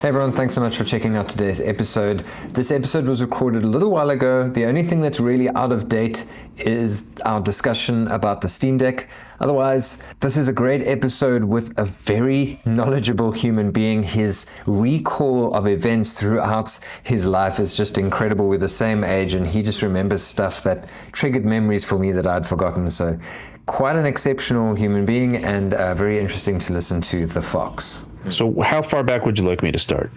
Hey everyone, thanks so much for checking out today's episode. This episode was recorded a little while ago. The only thing that's really out of date is our discussion about the Steam Deck. Otherwise, this is a great episode with a very knowledgeable human being. His recall of events throughout his life is just incredible. We're the same age and he just remembers stuff that triggered memories for me that I'd forgotten. So quite an exceptional human being and very interesting to listen to the Phawx. So how far back would you like me to start?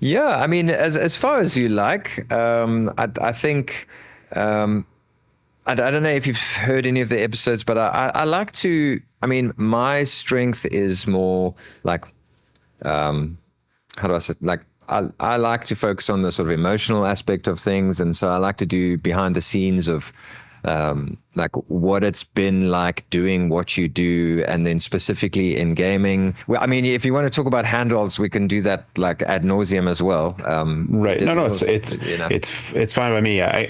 Yeah, I mean, as far as you like. I think, I don't know if you've heard any of the episodes, but I like to, I mean, my strength is more like, how do I say, like, I like to focus on the sort of emotional aspect of things. And so I like to do behind the scenes of, like what it's been like doing what you do, and then specifically in gaming. Well, I mean, if you want to talk about handhelds, we can do that like ad nauseum as well. Right? No, it's fine by me. I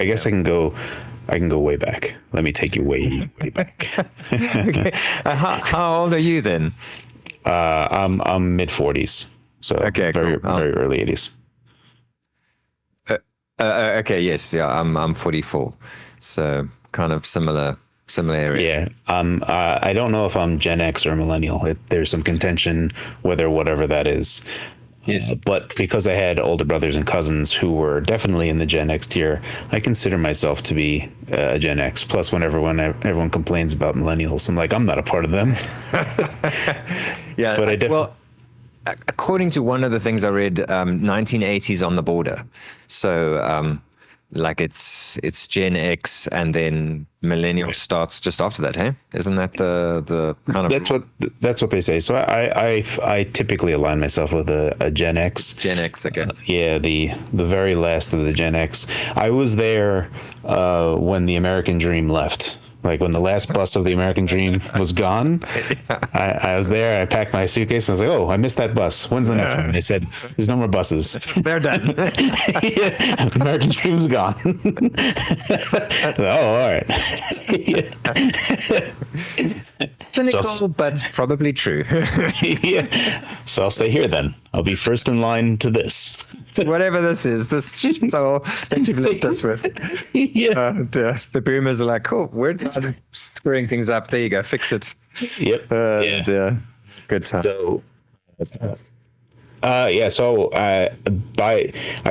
guess I can go way back. Let me take you way back. Okay. How old are you then? I'm mid 40s, so okay, very cool. very early 80s. Okay, yes, yeah, I'm 44. So kind of similar area. Yeah. I don't know if I'm Gen X or millennial. There's some contention whatever that is. Yes. But because I had older brothers and cousins who were definitely in the Gen X tier, I consider myself to be a Gen X. Plus, when everyone complains about millennials, I'm like, I'm not a part of them. Yeah. But well, according to one of the things I read, 1980s on the border. So, like it's Gen X and then millennial starts just after that, hey? Isn't that the kind of... That's what they say. So I typically align myself with a Gen X. Gen X, okay. Yeah, the very last of the Gen X. I was there when the American Dream left. Like when the last bus of the American Dream was gone, I was there. I packed my suitcase and I was like, "Oh, I missed that bus. When's the next one?" And they said, "There's no more buses. They're done. Yeah, American Dream's gone." Oh, all right. Cynical, but probably true. Yeah. So I'll stay here then. I'll be first in line to this. Whatever this is, this all that you've left us with. Yeah. The boomers are like, cool, we're done screwing things up. There you go, fix it. Yep. Yeah. Good stuff. So, So I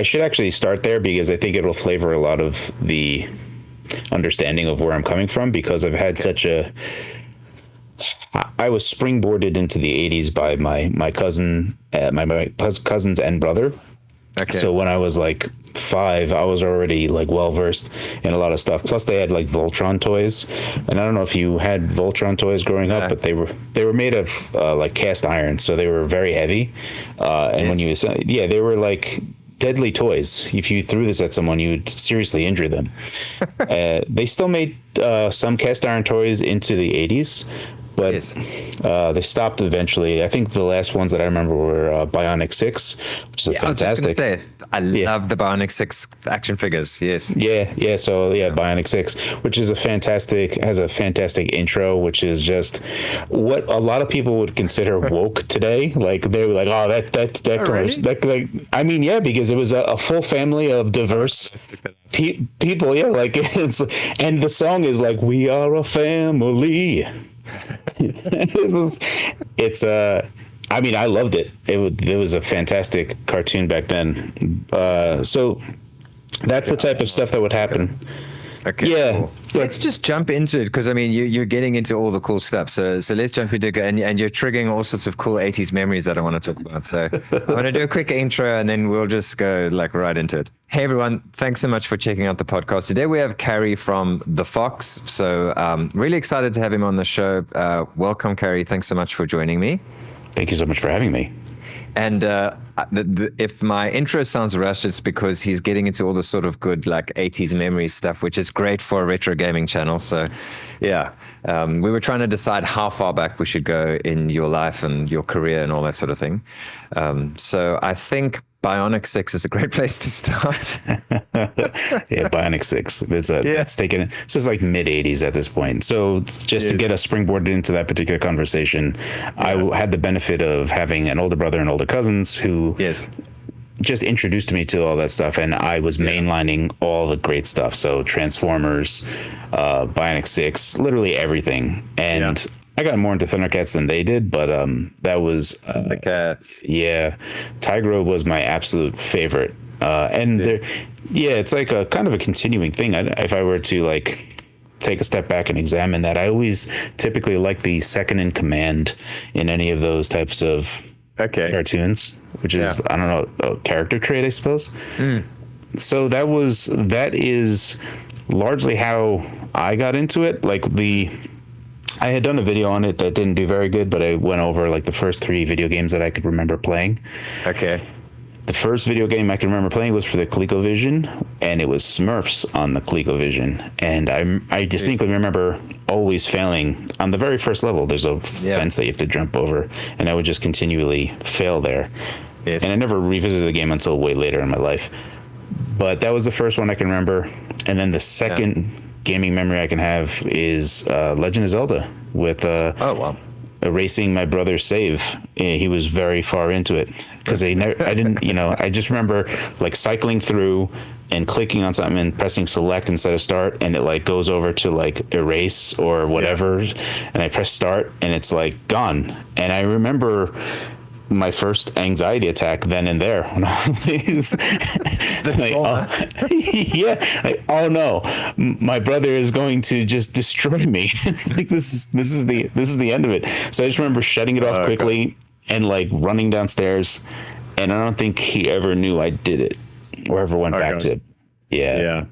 should actually start there because I think it'll flavor a lot of the understanding of where I'm coming from, because I've had I was springboarded into the 80s by my cousin, my cousins and brother. Okay. So when I was like 5, I was already like well versed in a lot of stuff. Plus, they had like Voltron toys, and I don't know if you had Voltron toys growing up, but they were made of like cast iron, so they were very heavy. And when they were like deadly toys. If you threw this at someone, you would seriously injure them. They still made some cast iron toys into the 80s. But they stopped eventually. I think the last ones that I remember were Bionic 6, which is fantastic. I love the Bionic 6 action figures. Yes. Yeah. So Bionic 6, which is has a fantastic intro, which is just what a lot of people would consider woke today. Like they were like, oh, really? I mean, yeah, because it was a full family of diverse people. Yeah, like and the song is like, we are a family. I mean, I loved it. It was a fantastic cartoon back then. So that's the type of stuff that would happen. Okay. Yeah. Cool. Let's just jump into it, because I mean, you're getting into all the cool stuff. So let's jump into it, and you're triggering all sorts of cool 80s memories that I want to talk about. So I'm going to do a quick intro, and then we'll just go like right into it. Hey everyone, thanks so much for checking out the podcast. Today we have Cary from the Phawx. So really excited to have him on the show. Welcome, Cary. Thanks so much for joining me. Thank you so much for having me. And if my intro sounds rushed, it's because he's getting into all the sort of good like 80s memory stuff, which is great for a retro gaming channel. So yeah, we were trying to decide how far back we should go in your life and your career and all that sort of thing. So I think Bionic 6 is a great place to start. Yeah, Bionic 6. It's taken. It's just like mid 80s at this point. So just to get us springboarded into that particular conversation, I had the benefit of having an older brother and older cousins who just introduced me to all that stuff, and I was mainlining all the great stuff. So Transformers, Bionic 6, literally everything. And I got more into Thundercats than they did, but that was Thundercats. Yeah, Tigro was my absolute favorite. And it's like a kind of a continuing thing. If I were to like take a step back and examine that, I always typically like the second in command in any of those types of cartoons, which is I don't know, a character trait, I suppose. So that is largely how I got into it. Like I had done a video on it that didn't do very good, but I went over like the first 3 video games that I could remember playing. Okay. The first video game I can remember playing was for the ColecoVision, and it was Smurfs on the ColecoVision. And I distinctly remember always failing on the very first level. There's a fence that you have to jump over, and I would just continually fail there. Yes. And I never revisited the game until way later in my life. But that was the first one I can remember. And then the second gaming memory I can have is Legend of Zelda with erasing my brother's save. He was very far into it because I didn't, I just remember like cycling through and clicking on something and pressing select instead of start, and it like goes over to like erase or whatever, and I press start and it's like gone. And I remember my first anxiety attack then and there. Oh no, my brother is going to just destroy me. Like this is the end of it. So I just remember shutting it off quickly and like running downstairs, and I don't think he ever knew I did it or ever went back to it. Yeah.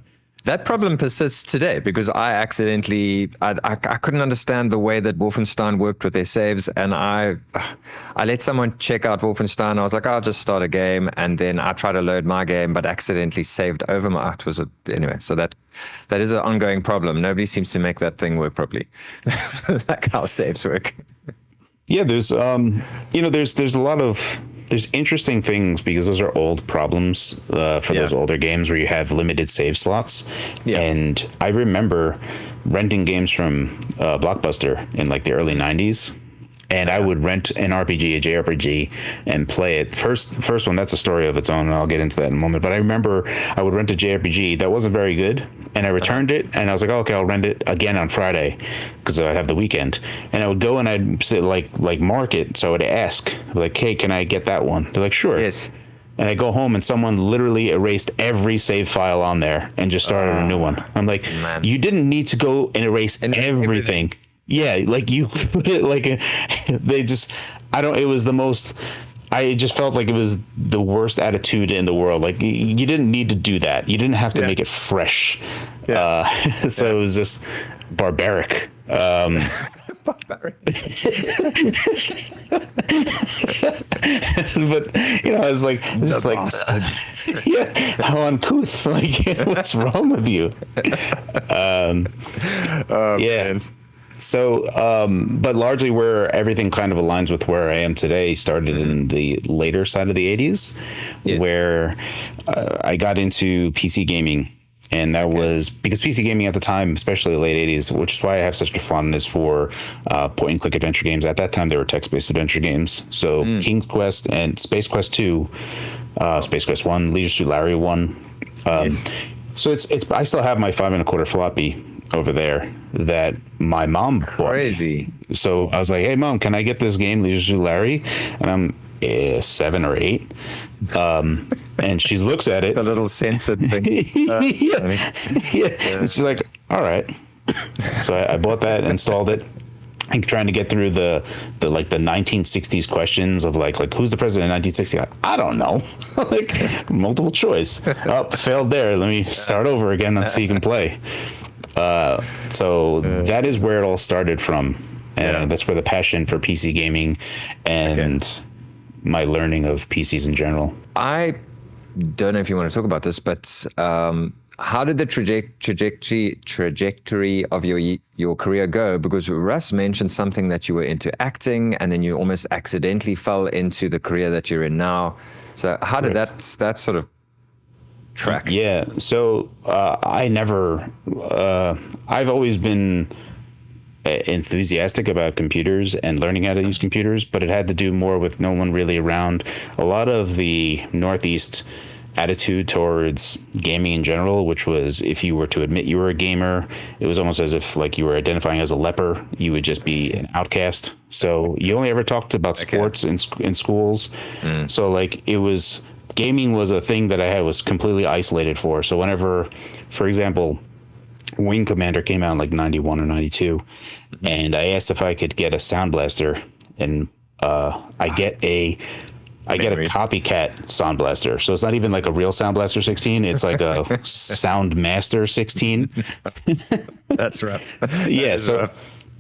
That problem persists today because I accidentally, I couldn't understand the way that Wolfenstein worked with their saves, and I let someone check out Wolfenstein. I was like, I'll just start a game, and then I tried to load my game, but accidentally saved over my. Anyway. So that is an ongoing problem. Nobody seems to make that thing work properly, like how saves work. Yeah, there's there's a lot of. There's interesting things because those are old problems for those older games where you have limited save slots. Yeah. And I remember renting games from Blockbuster in like the early 90s. And I would rent an RPG, a JRPG, and play it. First one, that's a story of its own, and I'll get into that in a moment. But I remember I would rent a JRPG that wasn't very good, and I returned it, and I was like, oh, okay, I'll rent it again on Friday because I'd have the weekend. And I would go and I'd say, like mark it, so I would ask, like, hey, can I get that one? They're like, sure. Yes. And I go home, and someone literally erased every save file on there and just started a new one. I'm like, you didn't need to go and erase everything. Yeah, like you put it like they just, it was the most, I just felt like it was the worst attitude in the world. Like you didn't need to do that. You didn't have to make it fresh. Yeah. So it was just barbaric. Barbaric. But I was like, this is like, how uncouth. Like, what's wrong with you? Man. So, but largely where everything kind of aligns with where I am today started in the later side of the 80s, where I got into PC gaming. And that was because PC gaming at the time, especially the late 80s, which is why I have such a fondness for point and click adventure games. At that time, they were text-based adventure games. So King's Quest and Space Quest 2, Space Quest 1, Leisure Suit Larry 1. So it's I still have my 5 1/4 floppy over there that my mom bought. Crazy. So I was like, hey mom, can I get this game, Leisure Suit Larry? And I'm 7 or 8. And she looks at it. The little censored thing. And she's like, all right. So I bought that, installed it. I'm trying to get through the 1960s questions of like who's the president in 1960? I don't know. Like multiple choice. Oh, failed there. Let me start over again until you can play. So that is where it all started from. And that's where the passion for PC gaming and my learning of PCs in general. I don't know if you want to talk about this, but how did the trajectory of your career go? Because Russ mentioned something that you were into acting, and then you almost accidentally fell into the career that you're in now. So how did that sort of track? Yeah. So I've always been enthusiastic about computers and learning how to use computers, but it had to do more with no one really around. A lot of the Northeast attitude towards gaming in general, which was if you were to admit you were a gamer, it was almost as if like you were identifying as a leper. You would just be an outcast. So you only ever talked about sports in schools. So like gaming was a thing that I was completely isolated for. So whenever, for example, Wing Commander came out in like 91 or 92, and I asked if I could get a Sound Blaster, and I get a copycat Sound Blaster. So it's not even like a real Sound Blaster 16. It's like a Sound Master 16. That's rough. Yeah. So,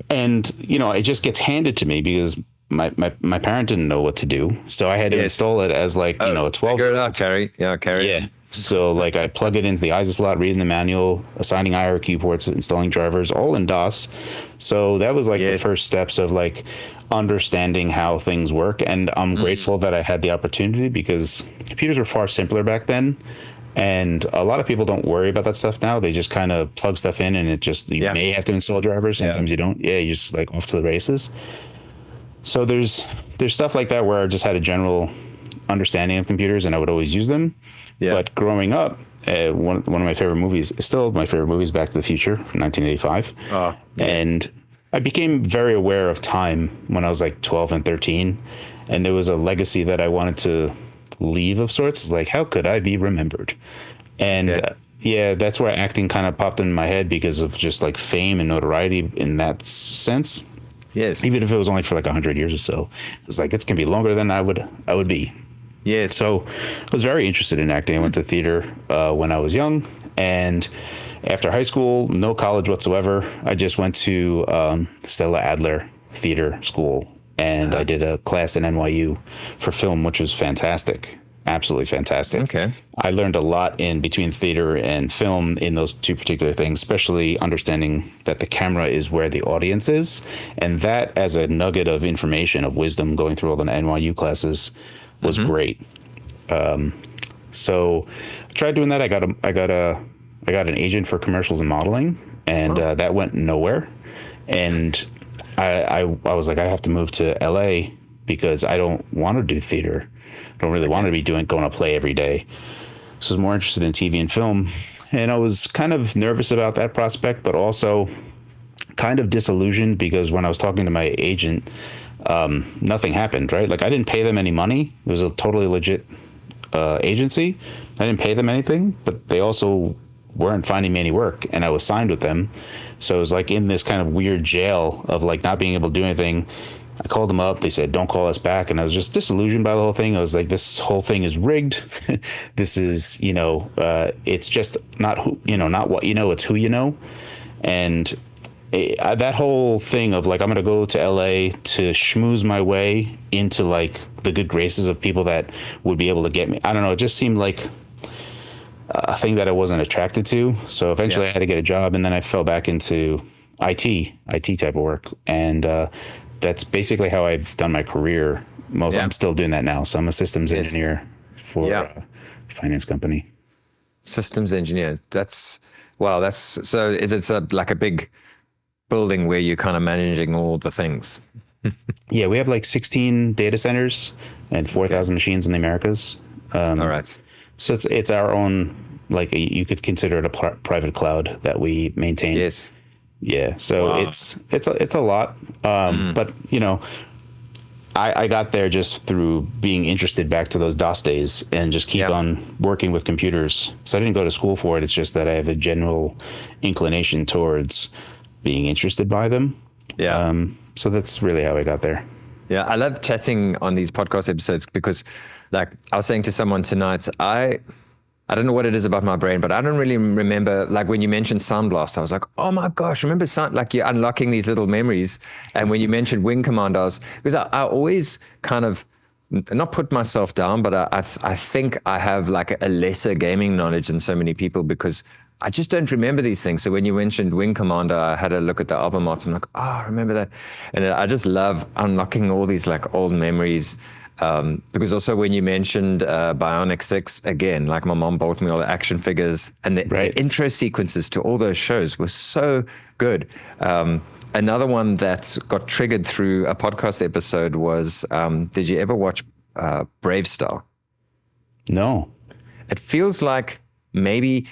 and it just gets handed to me because my parent didn't know what to do. So I had to install it as like, a 12. Figure it out, Cary. Yeah, Cary. Yeah. So like I plug it into the ISA slot, reading the manual, assigning IRQ ports, installing drivers, all in DOS. So that was like the first steps of like understanding how things work. And I'm grateful that I had the opportunity because computers were far simpler back then. And a lot of people don't worry about that stuff now. They just kind of plug stuff in and you may have to install drivers. Sometimes you don't. Yeah, you just like off to the races. So there's stuff like that where I just had a general understanding of computers and I would always use them. Yeah. But growing up, one of my favorite movies, still my favorite movie, is Back to the Future from 1985. And I became very aware of time when I was like 12 and 13. And there was a legacy that I wanted to leave of sorts. It's like, how could I be remembered? And that's where acting kind of popped in my head because of just like fame and notoriety in that sense. Yes. Even if it was only for like 100 years or so. It was like, it's going to be longer than I would be. Yeah, so I was very interested in acting. I went to theater when I was young, and after high school, no college whatsoever. I just went to Stella Adler Theater School, and I did a class in NYU for film, which was fantastic, absolutely fantastic. Okay, I learned a lot in between theater and film in those two particular things, especially understanding that the camera is where the audience is, and that as a nugget of information, of wisdom, going through all the NYU classes was great. So I tried doing that. I got an agent for commercials and modeling, and that went nowhere. And I was like, I have to move to LA because I don't want to do theater. I don't really want to be going to play every day. So I was more interested in TV and film. And I was kind of nervous about that prospect, but also kind of disillusioned because when I was talking to my agent, nothing happened, right? Like I didn't pay them any money. It was a totally legit agency. I didn't pay them anything, but they also weren't finding me any work, and I was signed with them. So it was like in this kind of weird jail of like not being able to do anything. I called them up. They said, don't call us back. And I was just disillusioned by the whole thing. I was like, this whole thing is rigged. This is, it's just not who, not what you know, it's who you know. And that whole thing of like, I'm going to go to LA to schmooze my way into like the good graces of people that would be able to get me. I don't know. It just seemed like a thing that I wasn't attracted to. So eventually I had to get a job, and then I fell back into IT type of work. And that's basically how I've done my career. I'm still doing that now. So I'm a systems engineer for a finance company. Systems engineer. So is it like a big building where you're kind of managing all the things? Yeah, we have like 16 data centers and 4,000 machines in the Americas. All right. So it's our own, like you could consider it a private cloud that we maintain. Yes. Yeah. So it's a lot. But I got there just through being interested back to those DOS days and just keep on working with computers. So I didn't go to school for it. It's just that I have a general inclination towards being interested by them. Yeah. So that's really how I got there. Yeah. I love chatting on these podcast episodes because like I was saying to someone tonight, I don't know what it is about my brain, but I don't really remember, like when you mentioned Sound Blast, I was like, oh my gosh, remember like you're unlocking these little memories. And when you mentioned Wing Commander, because I always kind of not put myself down, but I think I have like a lesser gaming knowledge than so many people because I just don't remember these things. So when you mentioned Wing Commander, I had a look at the album art. I'm like, oh, I remember that. And I just love unlocking all these like old memories. Because also when you mentioned Bionic 6, again, like my mom bought me all the action figures, and the intro sequences to all those shows were so good. Another one that got triggered through a podcast episode was, did you ever watch Brave Star? No. It feels like maybe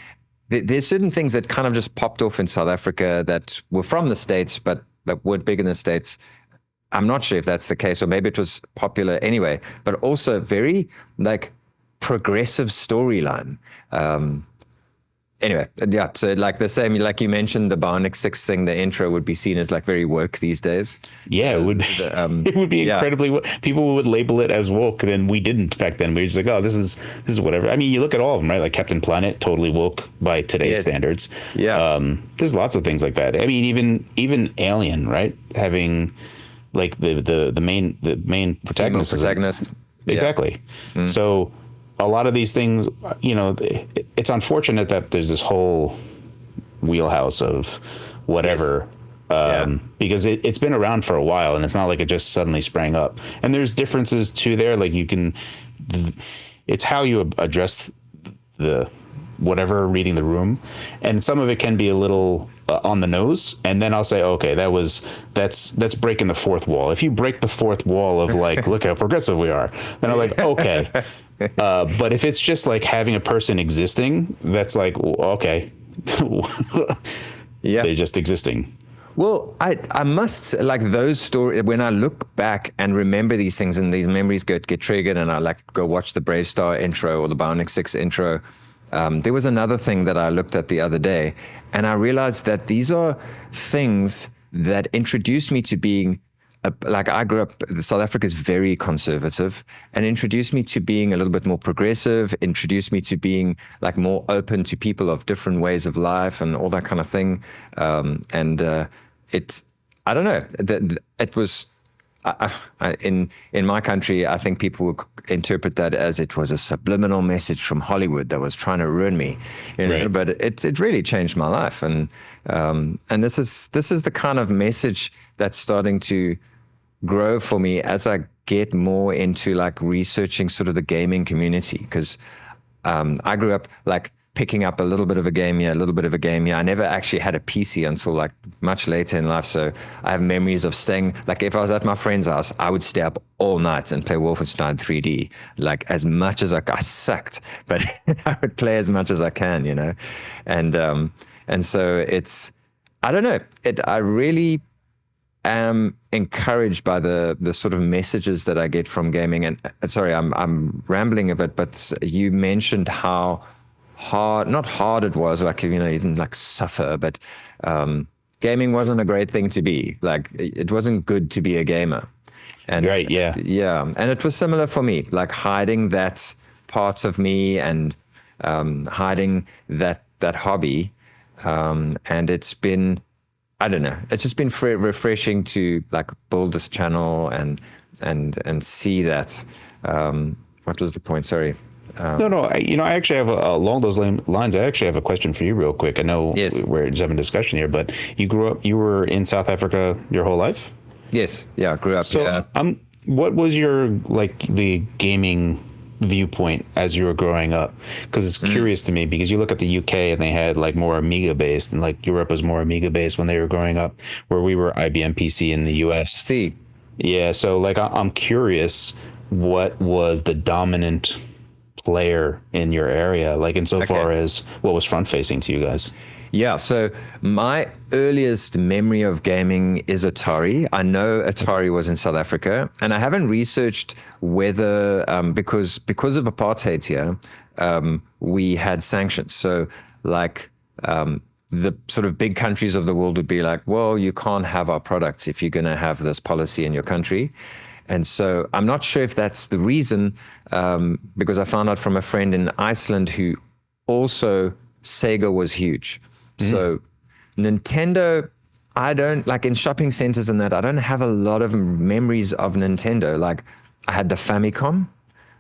there's certain things that kind of just popped off in South Africa that were from the States, but that weren't big in the States. I'm not sure if that's the case, or maybe it was popular anyway, but also very like progressive storyline. Anyway, yeah, so like the same, like you mentioned, the Bionic 6 thing, the intro would be seen as like very woke these days. Yeah, it would. It would be incredibly. People would label it as woke, and we didn't back then. We were just like, oh, this is whatever. I mean, you look at all of them, right? Like Captain Planet, totally woke by today's standards. Yeah, there's lots of things like that. I mean, even Alien, right? Having like the main protagonist. Exactly. Mm. So a lot of these things, you know, it's unfortunate that there's this whole wheelhouse of whatever, because it's been around for a while, and it's not like it just suddenly sprang up. And there's differences too there. Like it's how you address the whatever reading the room, and some of it can be a little on the nose, and then I'll say, okay, that's breaking the fourth wall. If you break the fourth wall of like, look how progressive we are, then I'm like, okay. But if it's just like having a person existing, that's like, okay. They're just existing. Well, I must, like, those stories, when I look back and remember these things and these memories get triggered, and I like go watch the Brave Star intro or the Bionic 6 intro. There was another thing that I looked at the other day, and I realized that these are things that introduced me to being like, I grew up, South Africa is very conservative, and introduced me to being a little bit more progressive, introduced me to being like more open to people of different ways of life and all that kind of thing. It's, I don't know, it was, in my country, I think people would interpret that as it was a subliminal message from Hollywood that was trying to ruin me, you know. But it really changed my life, and this is the kind of message that's starting to grow for me as I get more into like researching sort of the gaming community, because I grew up like picking up a little bit of a game here, a little bit of a game here. I never actually had a PC until like much later in life. So I have memories of staying, like if I was at my friend's house, I would stay up all night and play Wolfenstein 3D, like as much as I sucked, but I would play as much as I can, you know? And so it's, I don't know, I really am encouraged by the sort of messages that I get from gaming. And sorry, I'm rambling a bit, but you mentioned how not hard it was, like, you know, you didn't like suffer, but gaming wasn't a great thing to be. Like, it wasn't good to be a gamer. And yeah. And it was similar for me, like hiding that part of me and hiding that hobby. And it's been, I don't know, it's just been refreshing to like build this channel and see that. What was the point? Sorry. No. I actually have along those lines. I actually have a question for you, real quick. I know we're just having a discussion here, but you were in South Africa your whole life? Yes. Yeah, I grew up. So, what was your like the gaming viewpoint as you were growing up? Because it's curious to me, because you look at the UK and they had like more Amiga based, and like Europe was more Amiga based when they were growing up, where we were IBM PC in the US. Yeah. So like I'm curious, what was the dominant player in your area, like insofar as what was front facing to you guys? Yeah, so my earliest memory of gaming is Atari. I know Atari was in South Africa, and I haven't researched whether, because of apartheid here, we had sanctions. So like the sort of big countries of the world would be like, well, you can't have our products if you're going to have this policy in your country. And so I'm not sure if that's the reason, because I found out from a friend in Iceland who also, Sega was huge. So Nintendo, I don't, like in shopping centers and that, I don't have a lot of memories of Nintendo. Like I had the Famicom.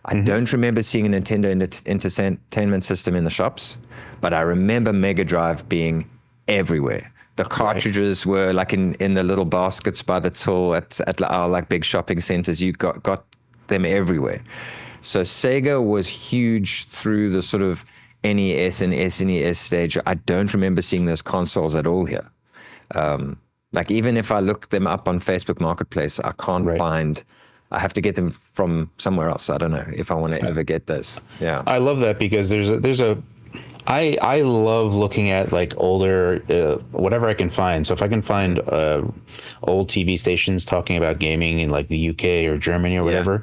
I don't remember seeing a Nintendo Entertainment System in the shops, but I remember Mega Drive being everywhere. The cartridges were like in the little baskets by the till at our like big shopping centers. You got them everywhere. So Sega was huge through the sort of NES and SNES stage. I don't remember seeing those consoles at all here. Like even if I look them up on Facebook Marketplace, I can't find. I have to get them from somewhere else. I don't know if I want to ever get those. Yeah, I love that because I love looking at like older whatever I can find. So if I can find old TV stations talking about gaming in like the UK or Germany or whatever,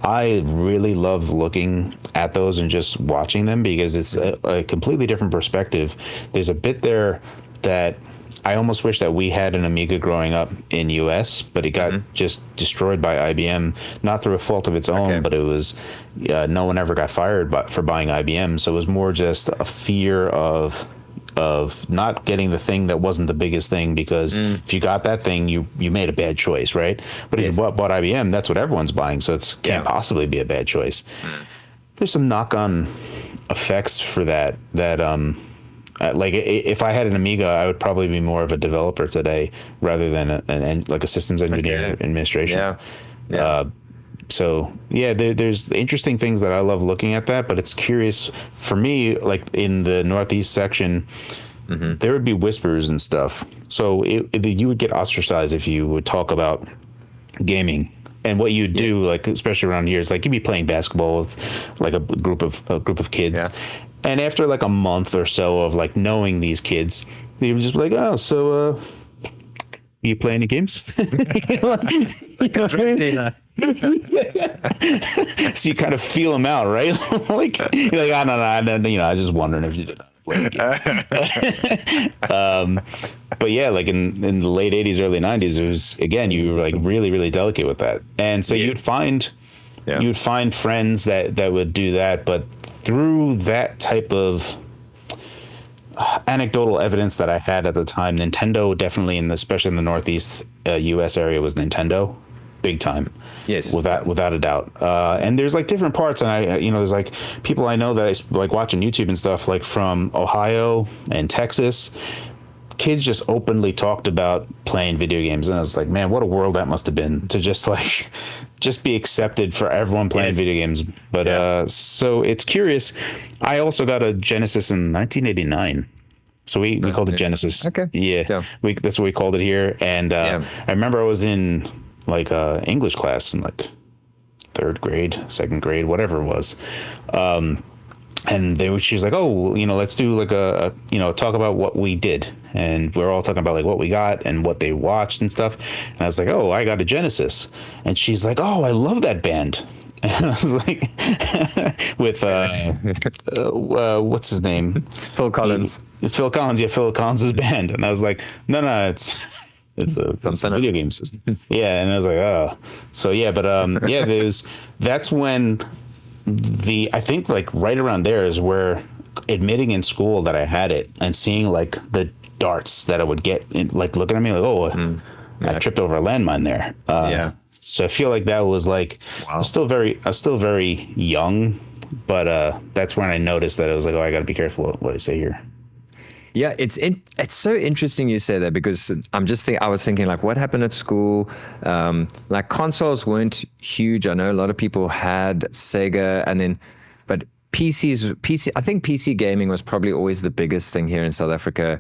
I really love looking at those and just watching them because it's a completely different perspective. There's a bit there that I almost wish that we had an Amiga growing up in US, but it got just destroyed by IBM, not through a fault of its own, but it was no one ever got fired for buying IBM. So it was more just a fear of not getting the thing that wasn't the biggest thing, because if you got that thing, you made a bad choice, right? But if you bought IBM, that's what everyone's buying, so it can't possibly be a bad choice. There's some knock-on effects for that like if I had an Amiga, I would probably be more of a developer today rather than a systems engineer administration. So there's interesting things that I love looking at that, but it's curious for me, like in the Northeast section, there would be whispers and stuff. So you would get ostracized if you would talk about gaming. And what you do, like especially around here, is like you'd be playing basketball with like a group of kids, and after like a month or so of like knowing these kids, you would just be like, "Oh, so you play any games?" Like a drink dealer. So you kind of feel them out, right? Like you're like, "Oh, no, I was just wondering if you did." But yeah, like in the late 80s, early 90s, it was, again, you were like really, really delicate with that. And so you'd find friends that would do that, but through that type of anecdotal evidence that I had at the time, Nintendo definitely, especially in the Northeast US area, was Nintendo. Big time. Yes. Without a doubt. And there's like different parts, and there's like people I know that I like watching YouTube and stuff, like from Ohio and Texas. Kids just openly talked about playing video games, and I was like, man, what a world that must have been to just be accepted for everyone playing video games. But so it's curious. I also got a Genesis in 1989. So we called it Genesis. Okay. Yeah. That's what we called it here. And I remember I was in like English class in like third grade, second grade, whatever it was. And she was like, oh, let's do like talk about what we did. And we're all talking about like what we got and what they watched and stuff. And I was like, oh, I got a Genesis. And she's like, oh, I love that band. And I was like, with what's his name? Phil Collins. Phil Collins, Phil Collins' band. And I was like, no, it's a video game system. Yeah, and I was like, oh. So yeah, but that's when I think like right around there is where admitting in school that I had it and seeing like the darts that I would get, like looking at me like, oh, I tripped over a landmine there. So I feel like that was like, I was still very young, but that's when I noticed that I was like, oh, I got to be careful what I say here. Yeah, it's so interesting you say that, because I was thinking like, what happened at school? Like consoles weren't huge. I know a lot of people had Sega, but I think PC gaming was probably always the biggest thing here in South Africa.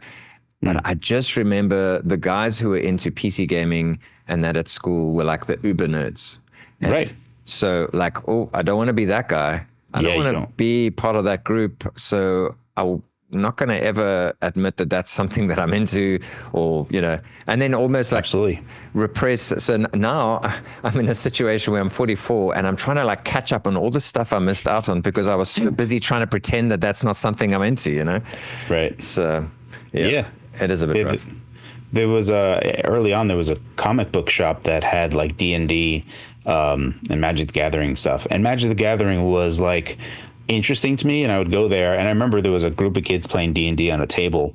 But I just remember the guys who were into PC gaming and that at school were like the uber nerds. And so like, oh, I don't want to be that guy. I don't want to be part of that group. So I'm not going to ever admit that that's something that I'm into, or, and then almost like repress. So now I'm in a situation where I'm 44 and I'm trying to like catch up on all the stuff I missed out on because I was so busy trying to pretend that that's not something I'm into, Right. So, yeah. It is a bit rough. There was early on, there was a comic book shop that had like D&D and Magic the Gathering stuff. And Magic the Gathering was like interesting to me, and I would go there. And I remember there was a group of kids playing D&D on a table.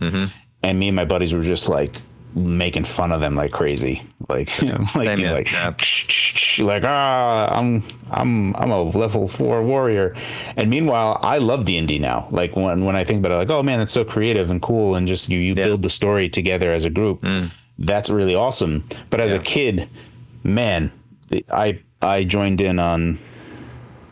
And me and my buddies were just like making fun of them like crazy, like Same here. like Yeah. like I'm a level 4 warrior, and meanwhile I love D&D now. Like when I think about it, like, oh man, it's so creative and cool, and just you build the story together as a group. That's really awesome. But as a kid, man, I joined in on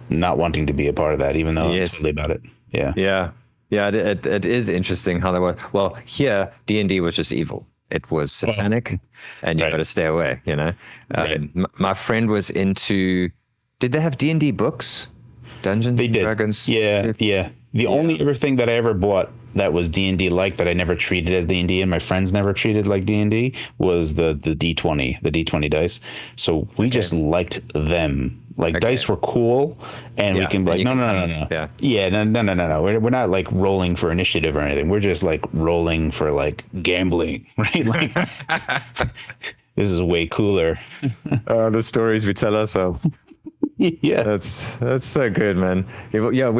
not wanting to be a part of that, even though I'm totally about it. Yeah, it is interesting how they were. Well, here D&D was just evil. It was satanic, and you got to stay away. You know, my friend was into. Did they have D&D books? Dungeons and Dragons. Yeah. The only other thing that I ever bought that was D&D like that I never treated as D&D, and my friends never treated like D&D, was the D20 dice. So we just liked them. Like dice were cool, and we can be like, no. No. We're not like rolling for initiative or anything. We're just like rolling for like gambling, right? Like this is way cooler. The stories we tell ourselves. Yeah, that's so good, man. Yeah,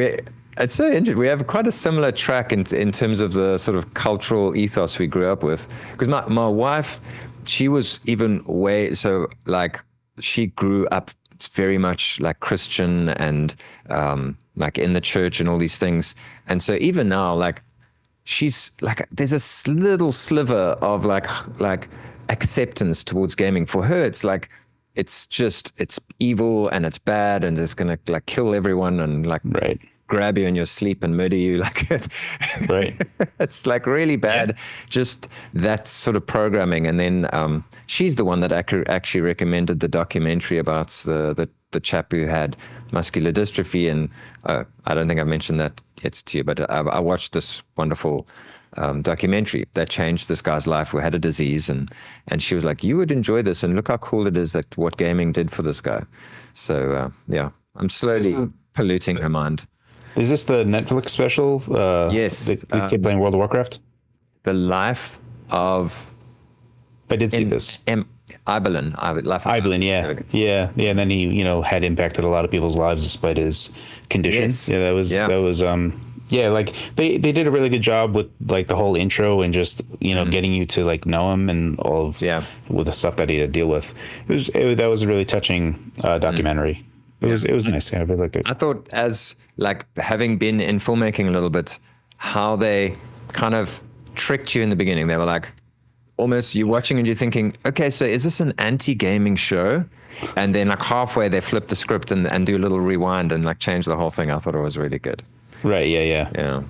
it's so interesting. We have quite a similar track in terms of the sort of cultural ethos we grew up with. Because my wife, she was even so like she grew up very much like Christian and like in the church and all these things. And so even now, like she's like, there's a little sliver of like acceptance towards gaming. For her, it's like, it's evil and it's bad and it's going to like kill everyone and like grab you in your sleep and murder you. Like it's like really bad, just that sort of programming. And then she's the one that actually recommended the documentary about the chap who had muscular dystrophy. And I don't think I mentioned that yet to you, but I watched this wonderful documentary that changed this guy's life who had a disease, and she was like, you would enjoy this, and look how cool it is that what gaming did for this guy. So I'm slowly polluting her mind. Is this the Netflix special? Yes. The kid playing World of Warcraft? The life of... I did see this. Ibelin, yeah. And then he, had impacted a lot of people's lives despite his condition. Yes. Yeah, that was like they did a really good job with like the whole intro and just getting you to like know him and all of with the stuff that he had to deal with. That was a really touching documentary. It was nice. Yeah, I really liked it. I thought, as like having been in filmmaking a little bit, how they kind of tricked you in the beginning. They were like, almost you're watching and you're thinking, okay, so is this an anti-gaming show? And then like halfway they flip the script and do a little rewind and like change the whole thing. I thought it was really good. Right. Yeah. Yeah,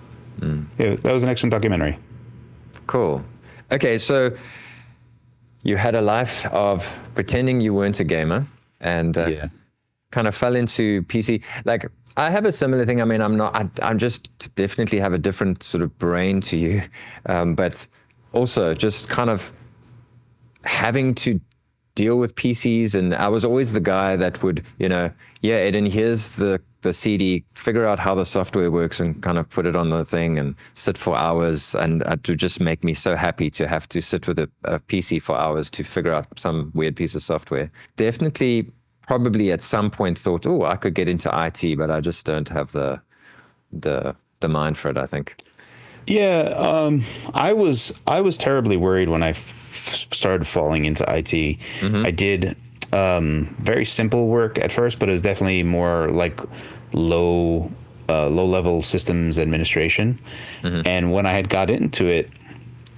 that was an excellent documentary. Cool. Okay, so you had a life of pretending you weren't a gamer and kind of fell into PC. Like I have a similar thing. I mean, I'm just definitely have a different sort of brain to you, but also just kind of having to deal with PCs. And I was always the guy that would, Eden, here's the CD, figure out how the software works and kind of put it on the thing and sit for hours. And it would just make me so happy to have to sit with a PC for hours to figure out some weird piece of software. Definitely, probably at some point thought, oh, I could get into IT, but I just don't have the mind for it, I think. Yeah, I was terribly worried when I started falling into IT. I did very simple work at first, but it was definitely more like low level systems administration. And when I had got into it,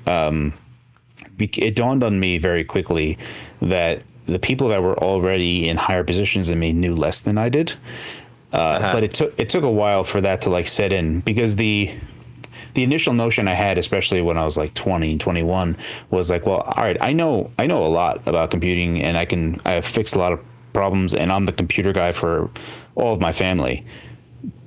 it dawned on me very quickly that the people that were already in higher positions than me knew less than I did. But it took a while for that to like set in, because the initial notion I had, especially when I was like 20, 21, was like, well, all right, I know a lot about computing, and I have fixed a lot of problems, and I'm the computer guy for all of my family.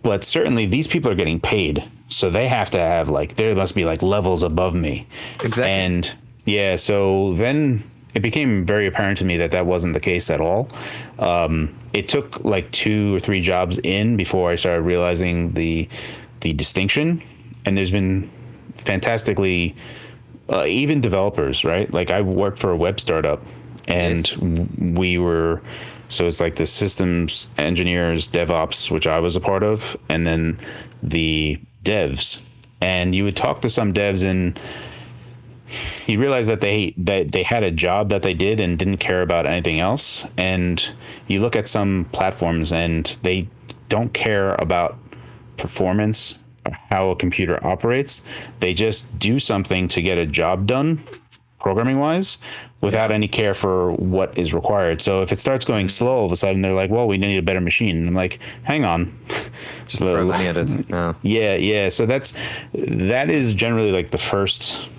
But certainly these people are getting paid, so they have to have like, there must be like levels above me. Exactly. And yeah, so then it became very apparent to me that wasn't the case at all. It took like 2 or 3 jobs in before I started realizing the distinction. And there's been fantastically, even developers, right? Like I worked for a web startup, and so it's like the systems engineers, DevOps, which I was a part of, and then the devs. And you would talk to some devs in he realized that they had a job that they did and didn't care about anything else. And you look at some platforms and they don't care about performance or how a computer operates. They just do something to get a job done, programming wise, without any care for what is required. So if it starts going slow, all of a sudden they're like, well, we need a better machine. And I'm like, hang on. Just throw money at it. No. Yeah. So that is generally like the first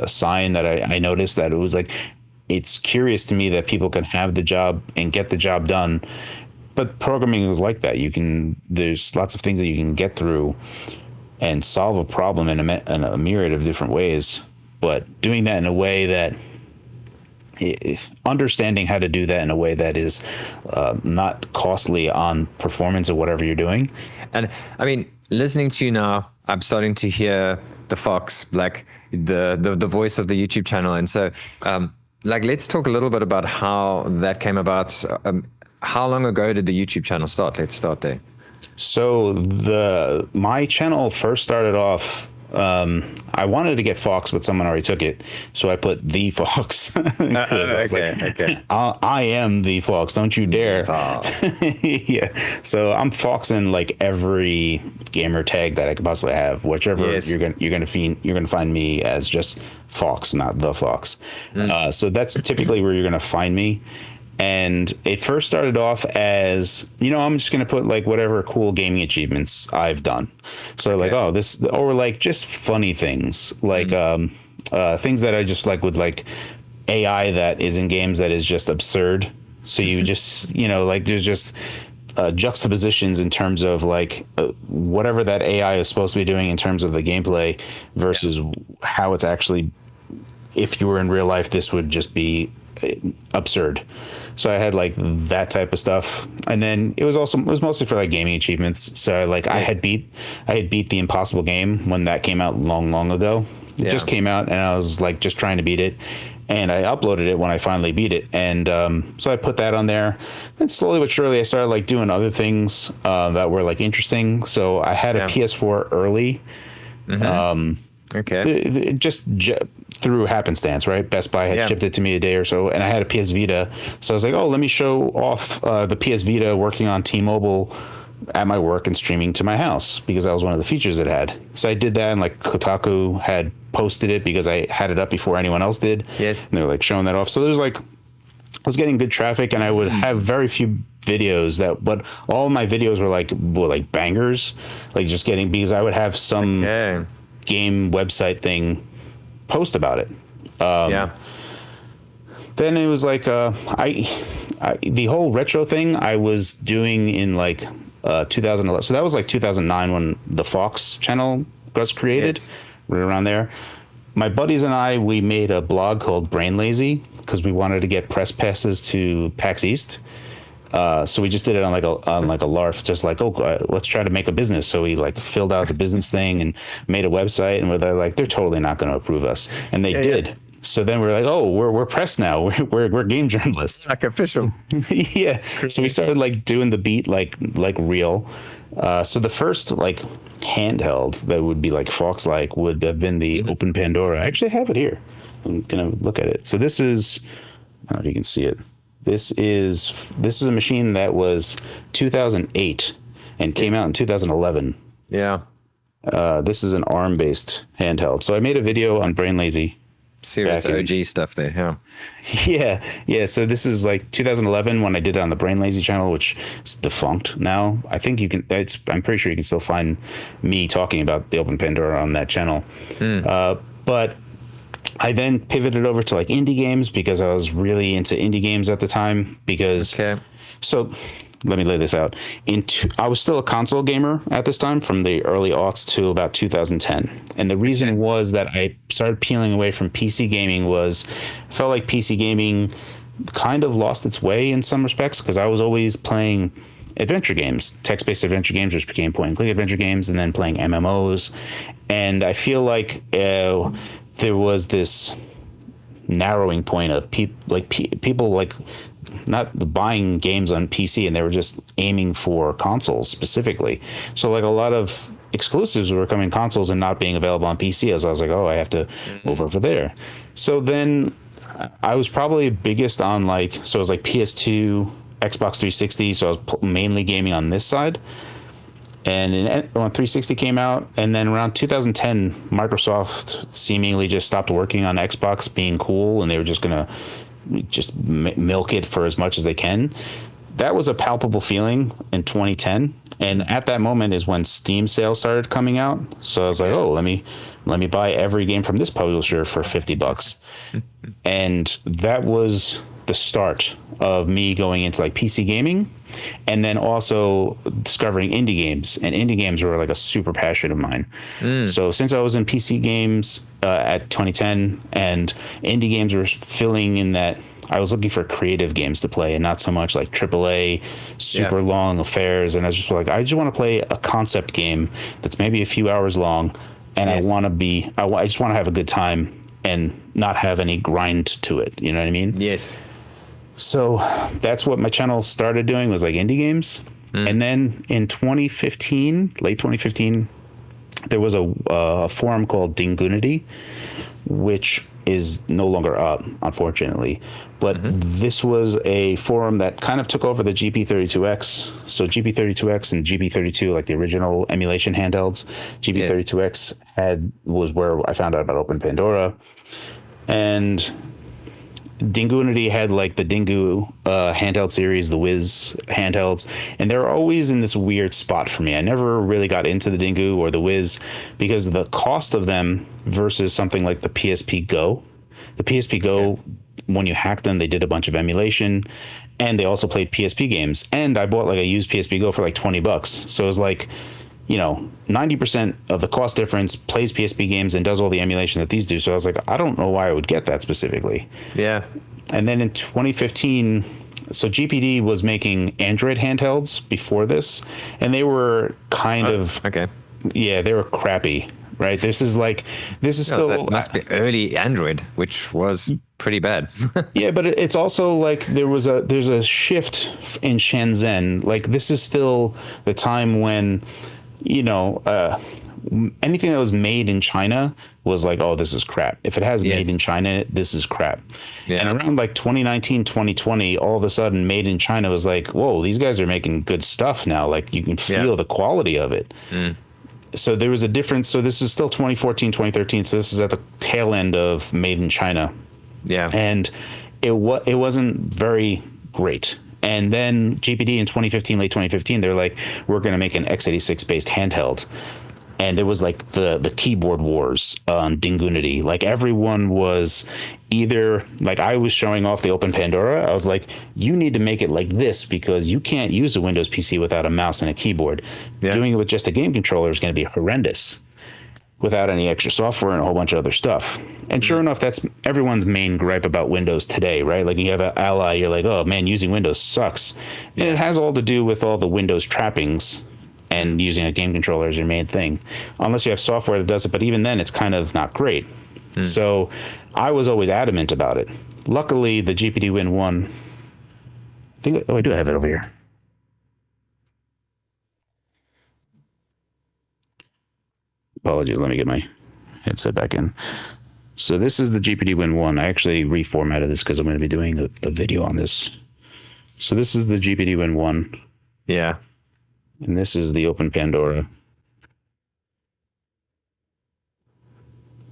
sign that I noticed, that it was like, it's curious to me that people can have the job and get the job done. But programming is like that. There's lots of things that you can get through and solve a problem in a myriad of different ways. But doing that in a way that, understanding how to do that in a way that is not costly on performance of whatever you're doing. And I mean, listening to you now, I'm starting to hear the Phawx, like the voice of the YouTube channel. And so, like, let's talk a little bit about how that came about. How long ago did the YouTube channel start? Let's start there. So my channel first started off, I wanted to get Phawx, but someone already took it. So I put the Phawx. Okay. I am the Phawx. Don't you dare. Yeah. So I'm Phawx in like every gamer tag that I could possibly have. Whichever you're gonna find me as just Phawx, not the Phawx. So that's typically where you're gonna find me. And it first started off as, I'm just going to put like whatever cool gaming achievements I've done. So like, or like just funny things, like things that I just like with like AI that is in games that is just absurd. So you just, like there's just juxtapositions in terms of like whatever that AI is supposed to be doing in terms of the gameplay versus how it's actually, if you were in real life, this would just be absurd. So I had like that type of stuff, and then it was mostly for like gaming achievements. So like I had beat the Impossible Game when that came out long ago. It just came out, and I was like just trying to beat it, and I uploaded it when I finally beat it, and so I put that on there. And slowly but surely I started like doing other things that were like interesting. So I had a PS4 early. Just through happenstance, right? Best Buy had shipped it to me a day or so, and I had a PS Vita. So I was like, oh, let me show off the PS Vita working on T-Mobile at my work and streaming to my house, because that was one of the features it had. So I did that, and like Kotaku had posted it because I had it up before anyone else did. Yes. And they were like showing that off. So there's like, I was getting good traffic, and I would have very few videos but all of my videos were like bangers, like just getting, because I would have some game website thing post about it. Then it was like the whole retro thing I was doing in like 2011. So that was like 2009 when the Phawx channel was created. Right around there. My buddies and we made a blog called Brain Lazy because we wanted to get press passes to PAX East. So we just did it on like a LARF, just like, let's try to make a business. So we like filled out the business thing and made a website, and they're totally not going to approve us, and they did. Yeah. So then we're like, we're press now. We're game journalists. Like official. Yeah. So we started like doing the beat like real. So the first like handheld that would be like Phawx like would have been the Open Pandora. I actually have it here. I'm gonna look at it. So this is, I don't know if you can see it. This is a machine that was 2008 and came out in 2011. Yeah. This is an ARM-based handheld. So I made a video on Brain Lazy. Serious OG stuff there, yeah. So this is like 2011 when I did it on the Brain Lazy channel, which is defunct now. I think you can. I'm pretty sure you can still find me talking about the Open Pandora on that channel. But I then pivoted over to like indie games because I was really into indie games at the time. So let me lay this out. I was still a console gamer at this time, from the early aughts to about 2010. And the reason was that I started peeling away from PC gaming I felt like PC gaming kind of lost its way in some respects, because I was always playing adventure games, text-based adventure games, which became point-and-click adventure games, and then playing MMOs. And I feel like there was this narrowing point of people like not buying games on PC, and they were just aiming for consoles specifically. So like a lot of exclusives were coming consoles and not being available on PC. As I was like, oh, I have to move over there. So then I was probably biggest on like, so it was like PS2, Xbox 360. So I was mainly gaming on this side. And when 360 came out, and then around 2010, Microsoft seemingly just stopped working on Xbox being cool, and they were just gonna just milk it for as much as they can. That was a palpable feeling in 2010, and at that moment is when Steam sales started coming out. So I was like, oh, let me buy every game from this publisher for $50, and that was the start of me going into like PC gaming, and then also discovering indie games. And indie games were like a super passion of mine. So since I was in PC games at 2010, and indie games were filling in that, I was looking for creative games to play and not so much like AAA super long affairs. And I was just like, I just want to play a concept game that's maybe a few hours long, and I just want to have a good time and not have any grind to it. You know what I mean? Yes. So that's what my channel started doing, was like indie games. And then in 2015, late 2015, there was a forum called Dingunity, which is no longer up, unfortunately. But this was a forum that kind of took over the GP32X. So GP32X and GP32, like the original emulation handhelds, GP32X was where I found out about Open Pandora. And Dingunity had like the Dingu handheld series, the Wiz handhelds, and they're always in this weird spot for me. I never really got into the Dingu or the Wiz because of the cost of them versus something like the PSP Go. The PSP Go, when you hacked them, they did a bunch of emulation, and they also played PSP games. And I bought like a used PSP Go for like $20. So it was like, 90% of the cost difference plays PSP games and does all the emulation that these do. So I was like, I don't know why I would get that specifically. Yeah. And then in 2015, so GPD was making Android handhelds before this, and they were kind of, they were crappy, right? This is still, that must be early Android, which was pretty bad. Yeah, but it's also like there's a shift in Shenzhen. Like this is still the time when, anything that was made in China was like, oh, this is crap. If it has made in China, this is crap. Yeah. And around like 2019, 2020, all of a sudden made in China was like, whoa, these guys are making good stuff now. Like you can feel the quality of it. So there was a difference. So this is still 2014, 2013. So this is at the tail end of made in China. Yeah. And it wasn't very great. And then GPD in 2015, late 2015, they're like, we're going to make an X86 based handheld. And it was like the keyboard wars on Dingunity. Like everyone was either like, I was showing off the Open Pandora. I was like, you need to make it like this because you can't use a Windows PC without a mouse and a keyboard. Yeah. Doing it with just a game controller is going to be horrendous without any extra software and a whole bunch of other stuff. And sure enough, that's everyone's main gripe about Windows today, right? Like you have an Ally, you're like, oh man, using Windows sucks. And it has all to do with all the Windows trappings and using a game controller as your main thing. Unless you have software that does it, but even then it's kind of not great. So I was always adamant about it. Luckily, the GPD Win 1, I do have it over here. Apologies, let me get my headset back in. So this is the GPD Win 1. I actually reformatted this because I'm going to be doing a video on this. So this is the GPD Win 1. Yeah. And this is the Open Pandora.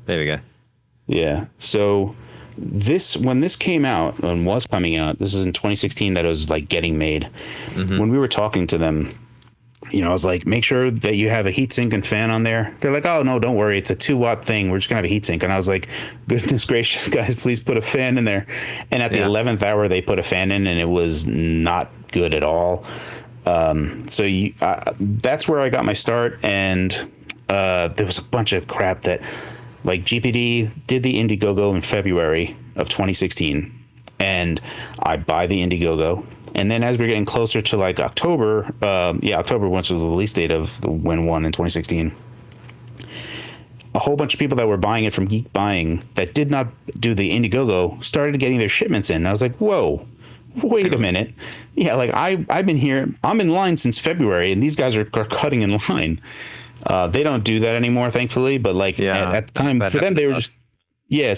There we go. Yeah. So when this came out and was coming out, this is in 2016 that it was like getting made. When we were talking to them, I was like, make sure that you have a heatsink and fan on there. They're like, oh, no, don't worry. It's a 2-watt thing. We're just going to have a heatsink. And I was like, goodness gracious, guys, please put a fan in there. And at the 11th hour, they put a fan in, and it was not good at all. So that's where I got my start. And there was a bunch of crap that, like, GPD did the Indiegogo in February of 2016. And I buy the Indiegogo. And then as we're getting closer to like October, October, which was the release date of the Win 1 in 2016, a whole bunch of people that were buying it from Geek Buying that did not do the Indiegogo started getting their shipments in. And I was like, whoa, wait a minute. Yeah, like I've been here, I'm in line since February, and these guys are cutting in line. They don't do that anymore, thankfully. But like at the time, for them, they were just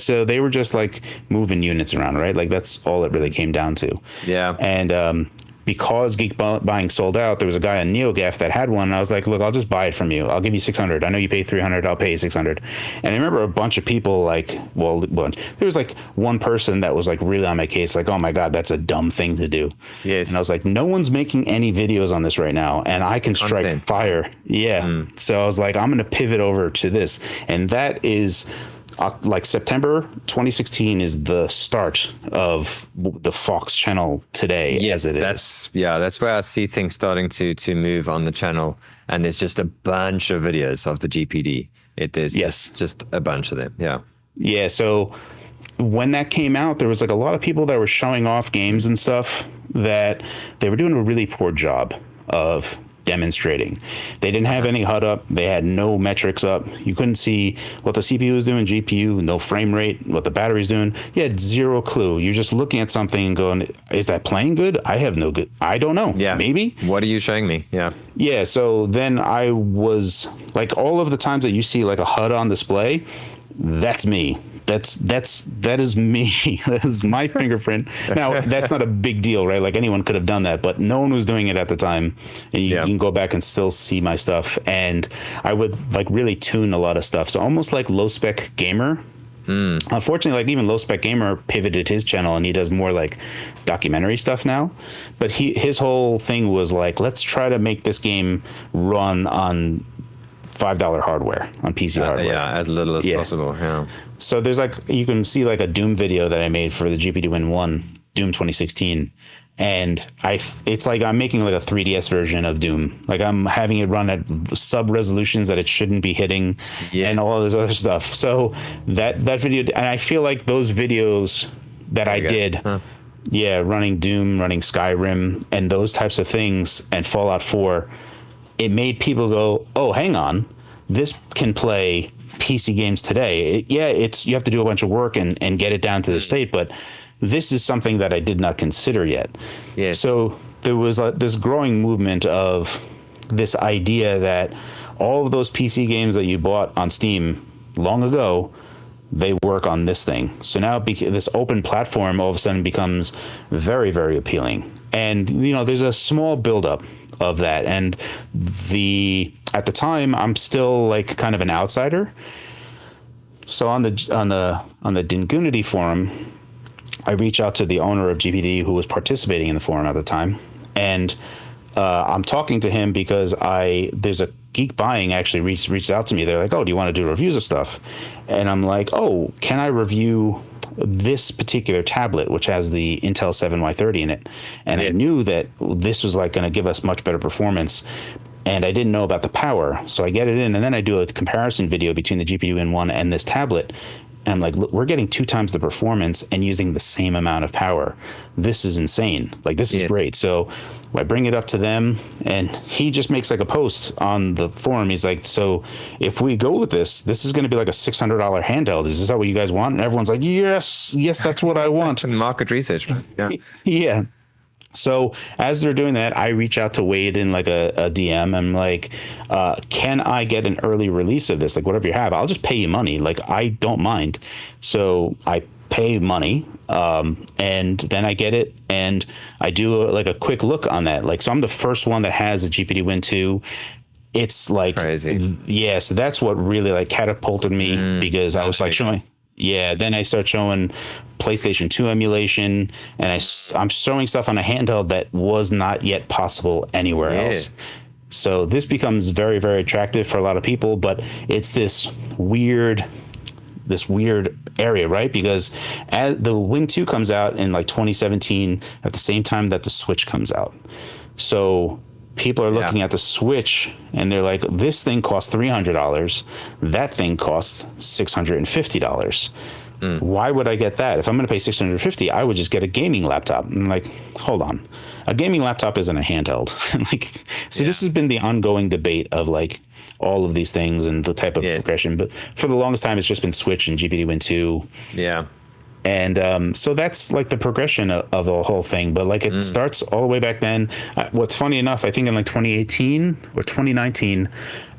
so they were just like moving units around, right? Like that's all it really came down to. Yeah. And because Geek Buying sold out, there was a guy on NeoGAF that had one. And I was like, look, I'll just buy it from you. I'll give you 600. I know you pay 300. I'll pay you 600. And I remember a bunch of people like, there was like one person that was like really on my case, like, oh my God, that's a dumb thing to do. Yes. And I was like, no one's making any videos on this right now, and I can strike fire. Yeah. So I was like, I'm going to pivot over to this. And that is like September 2016 is the start of the Phawx channel today, as it is. That's where I see things starting to move on the channel, and there's just a bunch of videos of the GPD. There's just a bunch of them. Yeah. So when that came out, there was like a lot of people that were showing off games and stuff that they were doing a really poor job of demonstrating. They didn't have any HUD up. They had no metrics up. You couldn't see what the CPU was doing, GPU, no frame rate, what the battery's doing. You had zero clue. You're just looking at something and going, is that playing good? I have no good. I don't know. Yeah. Maybe. What are you showing me? Yeah. Yeah. So then I was like, all of the times that you see like a HUD on display, that's me. That is me. That is my fingerprint. Now, that's not a big deal, right? Like anyone could have done that, but no one was doing it at the time. And you can go back and still see my stuff. And I would like really tune a lot of stuff. So almost like Low Spec Gamer. Unfortunately, like even Low Spec Gamer pivoted his channel and he does more like documentary stuff now. But his whole thing was like, let's try to make this game run on $5 hardware, on PC hardware. Yeah, as little as possible. Yeah. So there's like, you can see like a Doom video that I made for the GPD Win 1, Doom 2016. And it's like I'm making like a 3DS version of Doom. Like I'm having it run at sub resolutions that it shouldn't be hitting and all this other stuff. So that video, and I feel like those videos that I did, running Doom, running Skyrim and those types of things and Fallout 4, it made people go, oh, hang on, this can play PC games today. You have to do a bunch of work and get it down to the state, but this is something that I did not consider yet. Yeah. So there was this growing movement of this idea that all of those PC games that you bought on Steam long ago, they work on this thing. So now this open platform all of a sudden becomes very, very appealing. And, there's a small buildup of that. And at the time, I'm still like kind of an outsider. So on the Dingunity forum, I reach out to the owner of GPD who was participating in the forum at the time. And I'm talking to him because there's a Geek Buying actually reached out to me. They're like, oh, do you want to do reviews of stuff? And I'm like, oh, can I review this particular tablet, which has the Intel 7Y30 in it? And I knew that this was like going to give us much better performance. And I didn't know about the power. So I get it in, and then I do a comparison video between the GPU N1 and this tablet. And I'm like, look, we're getting 2 times the performance and using the same amount of power. This is insane. Like, this is great. So I bring it up to them, and he just makes like a post on the forum. He's like, so if we go with this is going to be like a $600 handheld. Is that what you guys want? And everyone's like, yes, that's what I want. Market research. Yeah. Yeah. So as they're doing that, I reach out to Wade in like a DM. I'm like, can I get an early release of this? Like, whatever you have, I'll just pay you money. Like, I don't mind. So I pay money, and then I get it, and I do a quick look on that. Like, so I'm the first one that has a GPD Win 2. It's like crazy. Yeah. So that's what really like catapulted me, because I was like showing. Yeah, then I start showing PlayStation 2 emulation, and I'm showing stuff on a handheld that was not yet possible anywhere else. So this becomes very, very attractive for a lot of people, but it's this weird area, right? Because as the Win 2 comes out in like 2017 at the same time that the Switch comes out. So people are looking at the Switch and they're like, this thing costs $300. That thing costs $650. Why would I get that? If I'm going to pay $650, I would just get a gaming laptop. And I'm like, hold on. A gaming laptop isn't a handheld. This has been the ongoing debate of like all of these things and the type of progression. But for the longest time, it's just been Switch and GPD Win 2. Yeah. And so that's like the progression of the whole thing. But like it starts all the way back then. What's funny enough, I think in like 2018 or 2019,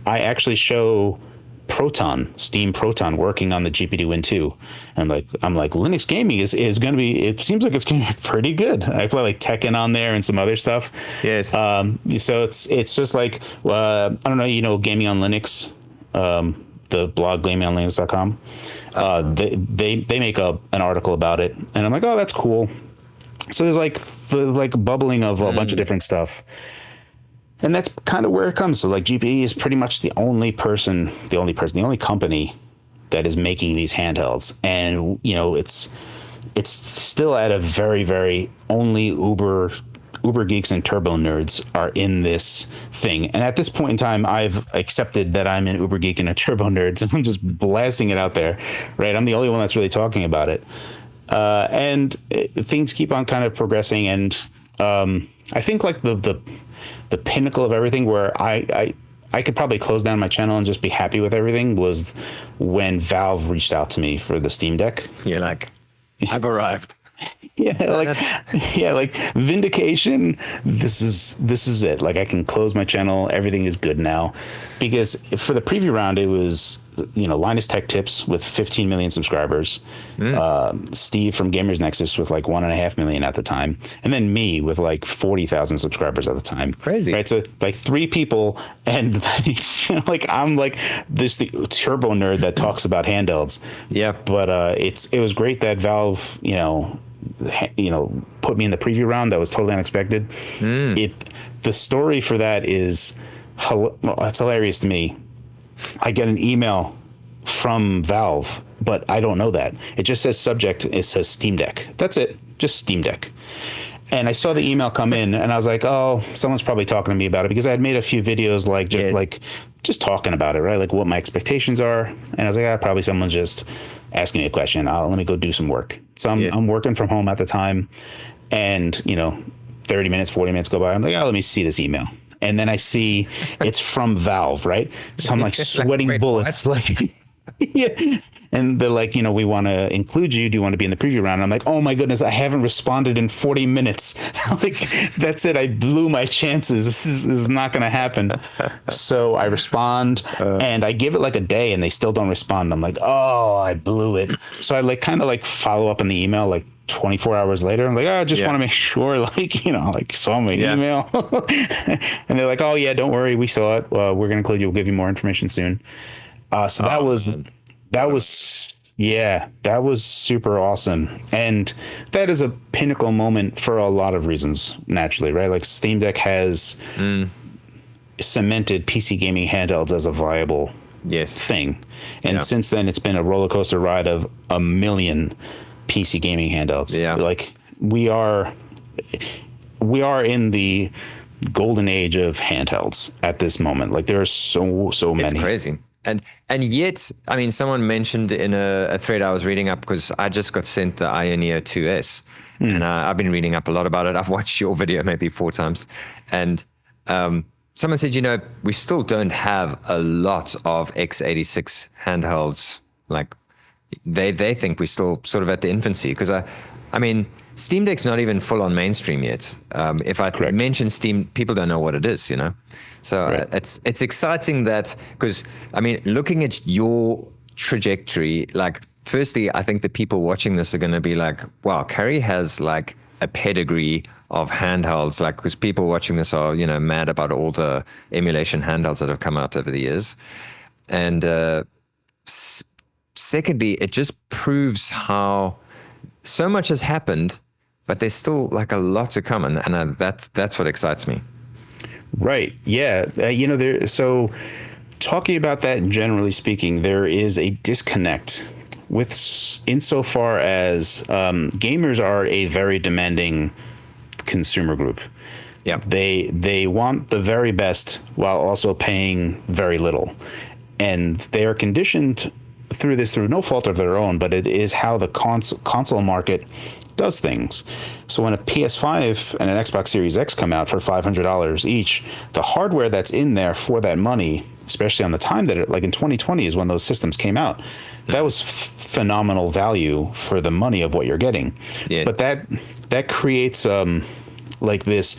I actually show Steam Proton working on the GPD Win 2. And I'm like, Linux gaming is going to be, it seems like it's going to be pretty good. I play like Tekken on there and some other stuff. Yes. So it's just like, I don't know, Gaming on Linux, the blog gamingonlinux.com. They make an article about it, and I'm like, oh, that's cool. So there's like the bubbling of a bunch of different stuff. And that's kind of where it comes. So like GPE is pretty much the only company that is making these handhelds. And, it's still at a very, very only Uber geeks and turbo nerds are in this thing. And at this point in time, I've accepted that I'm an Uber geek and a turbo nerd. So I'm just blasting it out there, right? I'm the only one that's really talking about it. And things keep on kind of progressing. And I think like the pinnacle of everything where I could probably close down my channel and just be happy with everything was when Valve reached out to me for the Steam Deck. You're like, I've arrived. Like vindication. This is it. Like I can close my channel. Everything is good now, because for the preview round, it was, Linus Tech Tips with 15 million subscribers, Steve from Gamers Nexus with like 1.5 million at the time, and then me with like 40,000 subscribers at the time. Crazy, right? So like 3 people, and like I'm like the turbo nerd that talks about handhelds. Yeah, but it was great that Valve, put me in the preview round. That was totally unexpected. The story for that is, that's hilarious to me. I get an email from Valve, but I don't know that. It just says subject. It says Steam Deck. That's it. Just Steam Deck. And I saw the email come in, and I was like, oh, someone's probably talking to me about it, because I had made a few videos just talking about it, right? Like what my expectations are. And I was like, probably someone's just asking me a question. Let me go do some work. So I'm working from home at the time, and 30 minutes, 40 minutes go by. I'm like, let me see this email. And then I see it's from Valve, right? So I'm like sweating bullets. Like, yeah. And they're like, we want to include you. Do you want to be in the preview round? And I'm like, oh my goodness, I haven't responded in 40 minutes. Like, that's it. I blew my chances. This is not going to happen. So I respond, and I give it like a day, and they still don't respond. I'm like, oh, I blew it. So I kind of follow up in the email like 24 hours later. I'm like, I just want to make sure, saw my email. And they're like, oh yeah, don't worry, we saw it. We're going to include you. We'll give you more information soon. So that was super awesome. And that is a pinnacle moment for a lot of reasons, naturally, right? Like Steam Deck has cemented PC gaming handhelds as a viable thing. And since then, it's been a roller coaster ride of a million PC gaming handhelds. Yeah. Like we are in the golden age of handhelds at this moment. Like there are so many. It's crazy. And yet, I mean, someone mentioned in a thread I was reading up, because I just got sent the Ioneo 2S, and I've been reading up a lot about it. I've watched your video maybe 4 times, and someone said, we still don't have a lot of X86 handhelds. Like they think we're still sort of at the infancy, because I mean, Steam Deck's not even full on mainstream yet. If I mention Steam, people don't know what it is, So it's exciting that, because I mean, looking at your trajectory, like firstly, I think the people watching this are going to be like, wow, Cary has like a pedigree of handhelds, like, because people watching this are, mad about all the emulation handhelds that have come out over the years. And secondly, it just proves how so much has happened, but there's still like a lot to come, and that's what excites me. Right. Yeah. So talking about that, and generally speaking, there is a disconnect insofar as gamers are a very demanding consumer group. Yeah. They want the very best while also paying very little, and they are conditioned through no fault of their own, but it is how the console market does things. So when a PS5 and an Xbox Series X come out for $500 each, the hardware that's in there for that money, especially on the time that like in 2020 is when those systems came out, that was phenomenal value for the money of what you're getting. Yeah. But that creates like this,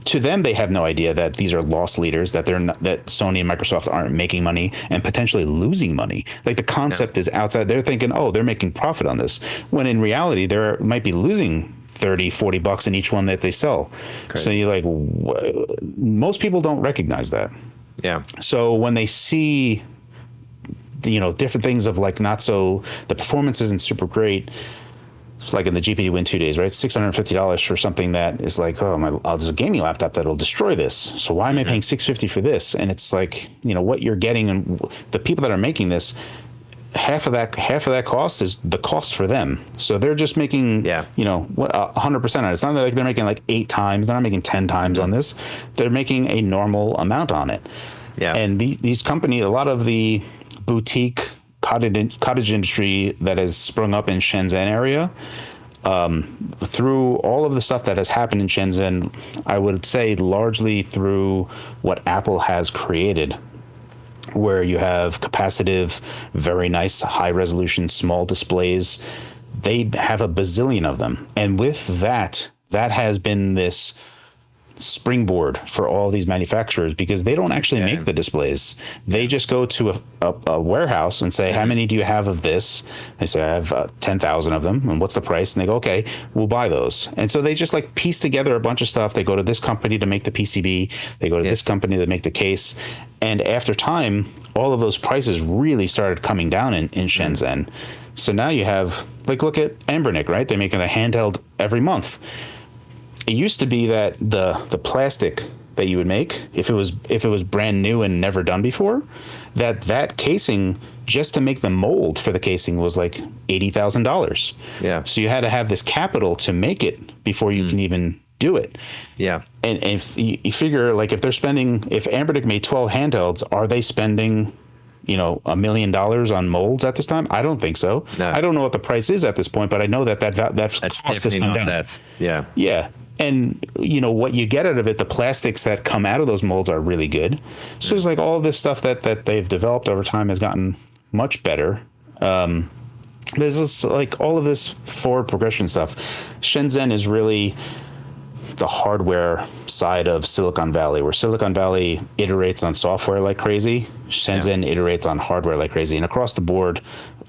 to them, they have no idea that these are loss leaders, that they're not, that Sony and Microsoft aren't making money and potentially losing money. Like the concept is outside. They're thinking, oh, they're making profit on this, when in reality, they might be losing $30-$40 in each one that they sell. Great. So you're like, most people don't recognize that. Yeah. So when they see, different things of like, not so, the performance isn't super great. It's like in the GPD win 2 days, right? $650 for something that is like, there's a gaming laptop that'll destroy this. So why am I paying $650 for this? And it's like, what you're getting, and the people that are making this, half of that cost is the cost for them. So they're just making, 100% on it. It's not like they're making like 8 times. They're not making 10 times on this. They're making a normal amount on it. Yeah. And these companies, a lot of the boutique cottage industry that has sprung up in Shenzhen area, through all of the stuff that has happened in Shenzhen, I would say largely through what Apple has created, where you have capacitive, very nice, high resolution, small displays. They have a bazillion of them. And with that has been this springboard for all these manufacturers, because they don't actually make the displays. They just go to a warehouse and say, how many do you have of this? They say, I have 10,000 of them. And what's the price? And they go, okay, we'll buy those. And so they just like piece together a bunch of stuff. They go to this company to make the PCB. They go to this company to make the case. And after time, all of those prices really started coming down in Shenzhen. So now you have, like, look at Ambernick, right? They're making a handheld every month. It used to be that the plastic that you would make, if it was brand new and never done before, that casing, just to make the mold for the casing, was like $80,000. Yeah. So you had to have this capital to make it before you can even do it. Yeah. And if you figure, like, if Ambernick made 12 handhelds, are they spending $1 million on molds at this time? I don't think so. No. I don't know what the price is at this point, but I know that's cost has come down. That. Yeah. Yeah. And what you get out of it, the plastics that come out of those molds are really good. So it's like all of this stuff that they've developed over time has gotten much better. There's this, like, all of this forward progression stuff. Shenzhen is really the hardware side of Silicon Valley, where Silicon Valley iterates on software like crazy. Shenzhen iterates on hardware like crazy, and across the board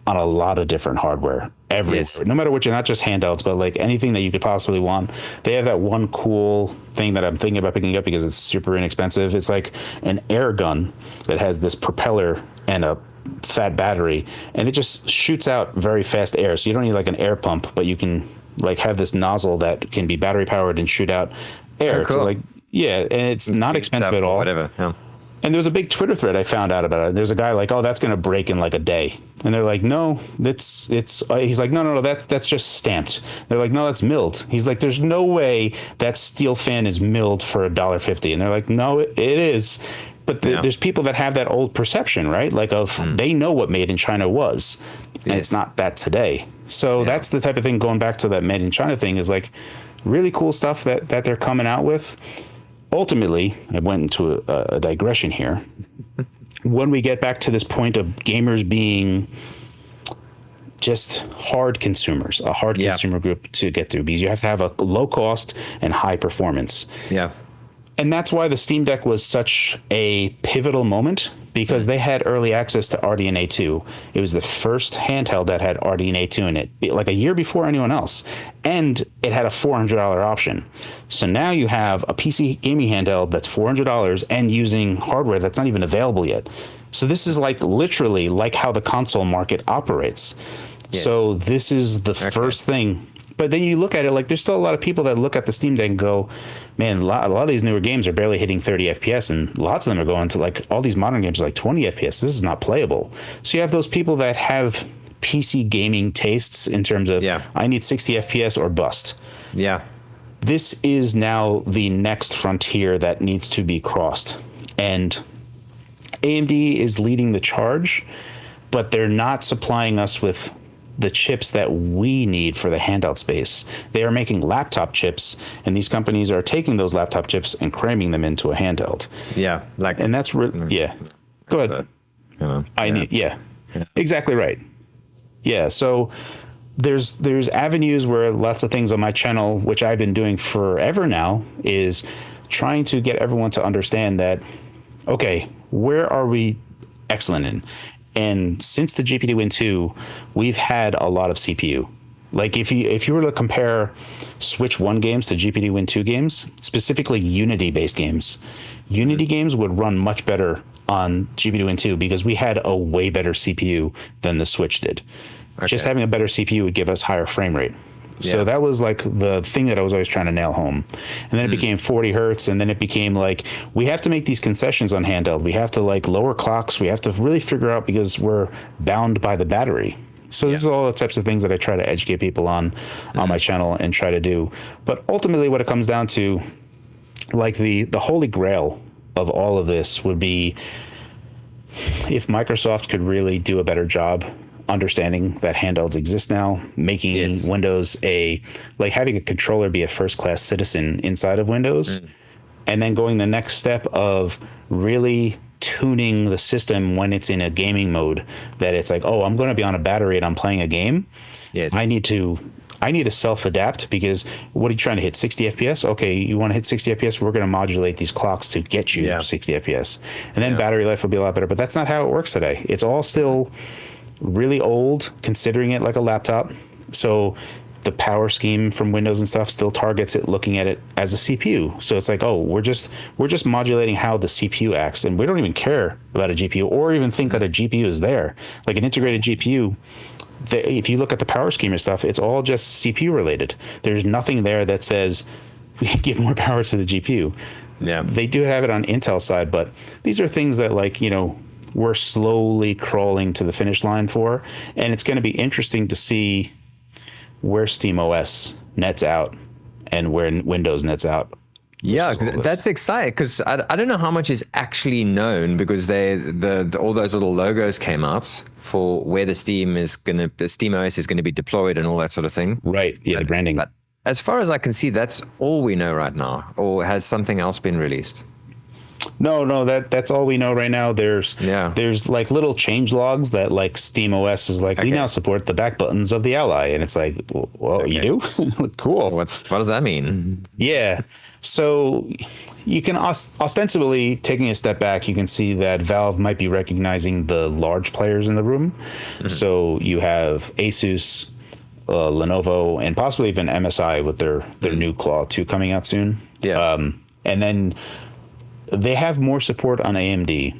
on a lot of different hardware everywhere. Yes. No matter what, you're not just handhelds, but like anything that you could possibly want. They have that one cool thing that I'm thinking about picking up because it's super inexpensive. It's like an air gun that has this propeller and a fat battery, and it just shoots out very fast air. So you don't need like an air pump, but you can like have this nozzle that can be battery powered and shoot out air. Oh, cool. So like, and it's not expensive at all. Whatever. Yeah. And there was a big Twitter thread I found out about it. There's a guy like, oh, that's going to break in like a day. And they're like, no, he's like, no, that's just stamped. They're like, no, that's milled. He's like, there's no way that steel fan is milled for $1.50. And they're like, no, it is. But there's people that have that old perception, right? Like they know what made in China was, and it's not that today. So that's the type of thing, going back to that made in China thing, is like really cool stuff that they're coming out with. Ultimately, I went into a digression here. When we get back to this point of gamers being just hard consumers, a hard consumer group to get through, because you have to have a low cost and high performance. Yeah. And that's why the Steam Deck was such a pivotal moment, because they had early access to RDNA 2. It was the first handheld that had RDNA 2 in it, like a year before anyone else. And it had a $400 option. So now you have a PC gaming handheld that's $400 and using hardware that's not even available yet. So this is like literally like how the console market operates. Yes. So this is the first thing. But then you look at it, like, there's still a lot of people that look at the Steam Deck and go, man, a lot of these newer games are barely hitting 30 FPS, and lots of them are going to, like, all these modern games are like 20 FPS. This is not playable. So you have those people that have PC gaming tastes in terms of, I need 60 FPS or bust. Yeah. This is now the next frontier that needs to be crossed. And AMD is leading the charge, but they're not supplying us with the chips that we need for the handheld space. They are making laptop chips, and these companies are taking those laptop chips and cramming them into a handheld. Yeah, like, and that's Go ahead. Exactly right. Yeah, so there's avenues where lots of things on my channel, which I've been doing forever now, is trying to get everyone to understand that, okay, where are we excellent in? And since the GPD-Win 2, we've had a lot of CPU. Like if you were to compare Switch 1 games to GPD-Win 2 games, specifically Unity-based games, Unity games would run much better on GPD-Win 2 because we had a way better CPU than the Switch did. Okay. Just having a better CPU would give us higher frame rate. Yeah. So that was like the thing that I was always trying to nail home. And then it became 40 hertz. And then it became like, we have to make these concessions on handheld. We have to like lower clocks. We have to really figure out because we're bound by the battery. So this is all the types of things that I try to educate people on my channel and try to do. But ultimately what it comes down to, like the holy grail of all of this would be if Microsoft could really do a better job understanding that handhelds exist now, making Windows having a controller be a first-class citizen inside of Windows, and then going the next step of really tuning the system when it's in a gaming mode, that it's like, oh, I'm going to be on a battery and I'm playing a game. Yes. I need to self-adapt because what are you trying to hit? 60 FPS? Okay, you want to hit 60 FPS? We're going to modulate these clocks to get you 60 FPS. And then battery life will be a lot better. But that's not how it works today. It's all still really old, considering it like a laptop. So the power scheme from Windows and stuff still targets it, looking at it as a CPU. So it's like, oh, we're just modulating how the CPU acts, and we don't even care about a GPU or even think that a GPU is there. Like an integrated GPU, if you look at the power scheme and stuff, it's all just CPU related. There's nothing there that says we give more power to the GPU. Yeah, they do have it on Intel side, but these are things that, like, you know, we're slowly crawling to the finish line for, and it's going to be interesting to see where SteamOS nets out and where Windows nets out. Yeah, that's exciting because I don't know how much is actually known because all those little logos came out for where the SteamOS is going to be deployed and all that sort of thing. Right. Yeah, the branding. But as far as I can see, that's all we know right now. Or has something else been released? No, that's all we know right now. There's like little change logs that like SteamOS is like, we now support the back buttons of the Ally, and it's like, well, you do? Cool. What does that mean? Yeah. So you can ostensibly, taking a step back, you can see that Valve might be recognizing the large players in the room. Mm-hmm. So you have Asus, Lenovo, and possibly even MSI with their new Claw 2 coming out soon. Yeah. And then they have more support on AMD.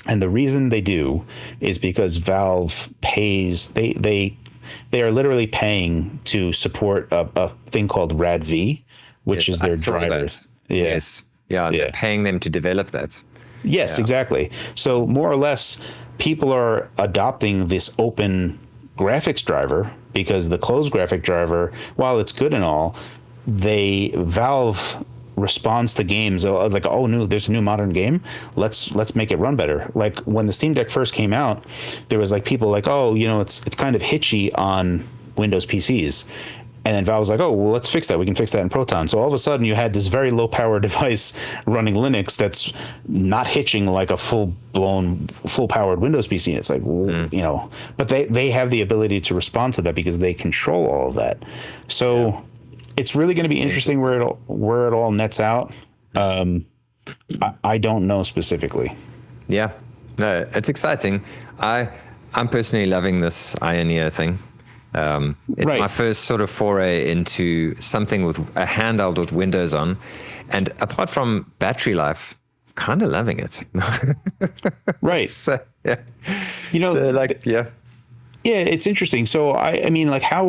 And the reason they do is because Valve pays, they are literally paying to support a thing called RADV, which is their drivers. Yes. Yeah, they're paying them to develop that. Yes, exactly. So more or less, people are adopting this open graphics driver because the closed graphic driver, while it's good and all, Valve responds to games like, oh no, there's a new modern game, let's make it run better. Like when the Steam Deck first came out, there was like people like, oh, you know, it's kind of hitchy on Windows PCs. And then Valve was like, oh, well, let's fix that. We can fix that in Proton. So all of a sudden you had this very low power device running Linux that's not hitching like a full powered Windows PC. And it's like, you know, but they have the ability to respond to that because they control all of that. So it's really going to be interesting where it all nets out. I don't know specifically. Yeah, no, it's exciting. I'm personally loving this Ioneer thing. It's my first sort of foray into something with a handheld with Windows on, and apart from battery life, kind of loving it. Right. So, yeah. You know, yeah, it's interesting. So I mean, like I'm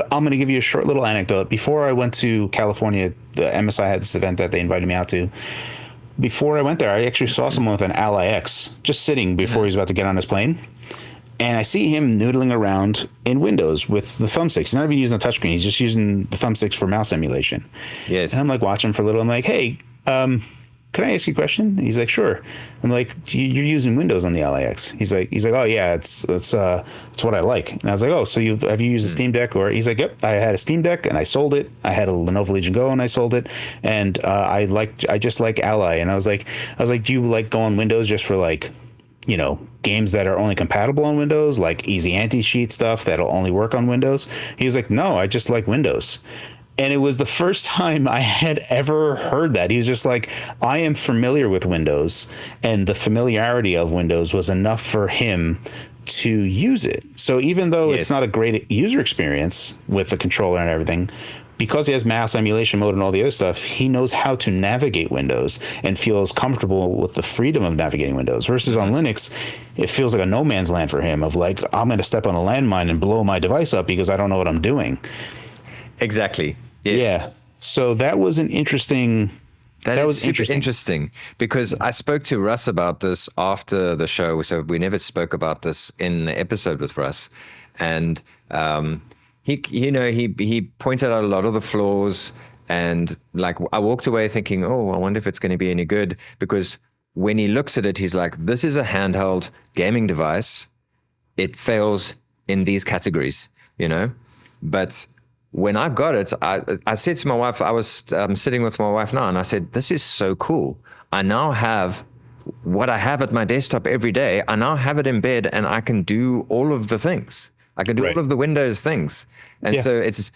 going to give you a short little anecdote. Before I went to California, the MSI had this event that they invited me out to. Before I went there, I actually saw someone with an Ally X just sitting before he was about to get on his plane. And I see him noodling around in Windows with the thumbsticks. He's not even using the touchscreen. He's just using the thumbsticks for mouse emulation. Yes. And I'm like watching for a little. I'm like, hey, can I ask you a question? And he's like, sure. I'm like, you're using Windows on the LAX. He's like, oh yeah, it's what I like. And I was like, oh, so have you used a Steam Deck? Or he's like, yep, I had a Steam Deck and I sold it. I had a Lenovo Legion Go and I sold it. And I just like Ally. And I was like, do you like go on Windows just for like games that are only compatible on Windows, like easy anti-cheat stuff that'll only work on Windows. He was like, no, I just like Windows. And it was the first time I had ever heard that. He was just like, I am familiar with Windows, and the familiarity of Windows was enough for him to use it. So even though it's not a great user experience with the controller and everything, because he has mouse emulation mode and all the other stuff, he knows how to navigate Windows and feels comfortable with the freedom of navigating Windows. Versus on Linux, it feels like a no man's land for him of like, I'm going to step on a landmine and blow my device up because I don't know what I'm doing. Exactly. Yes. Yeah. So that was an interesting. That was super interesting because I spoke to Russ about this after the show. So we never spoke about this in the episode with Russ, and he pointed out a lot of the flaws, and like I walked away thinking, oh, I wonder if it's going to be any good, because when he looks at it, he's like, this is a handheld gaming device. It fails in these categories, but when I got it, I said to my wife, I was sitting with my wife now, and I said, this is so cool. I now have what I have at my desktop every day. I now have it in bed, and I can do all of the things. I can do all of the Windows things. And so it's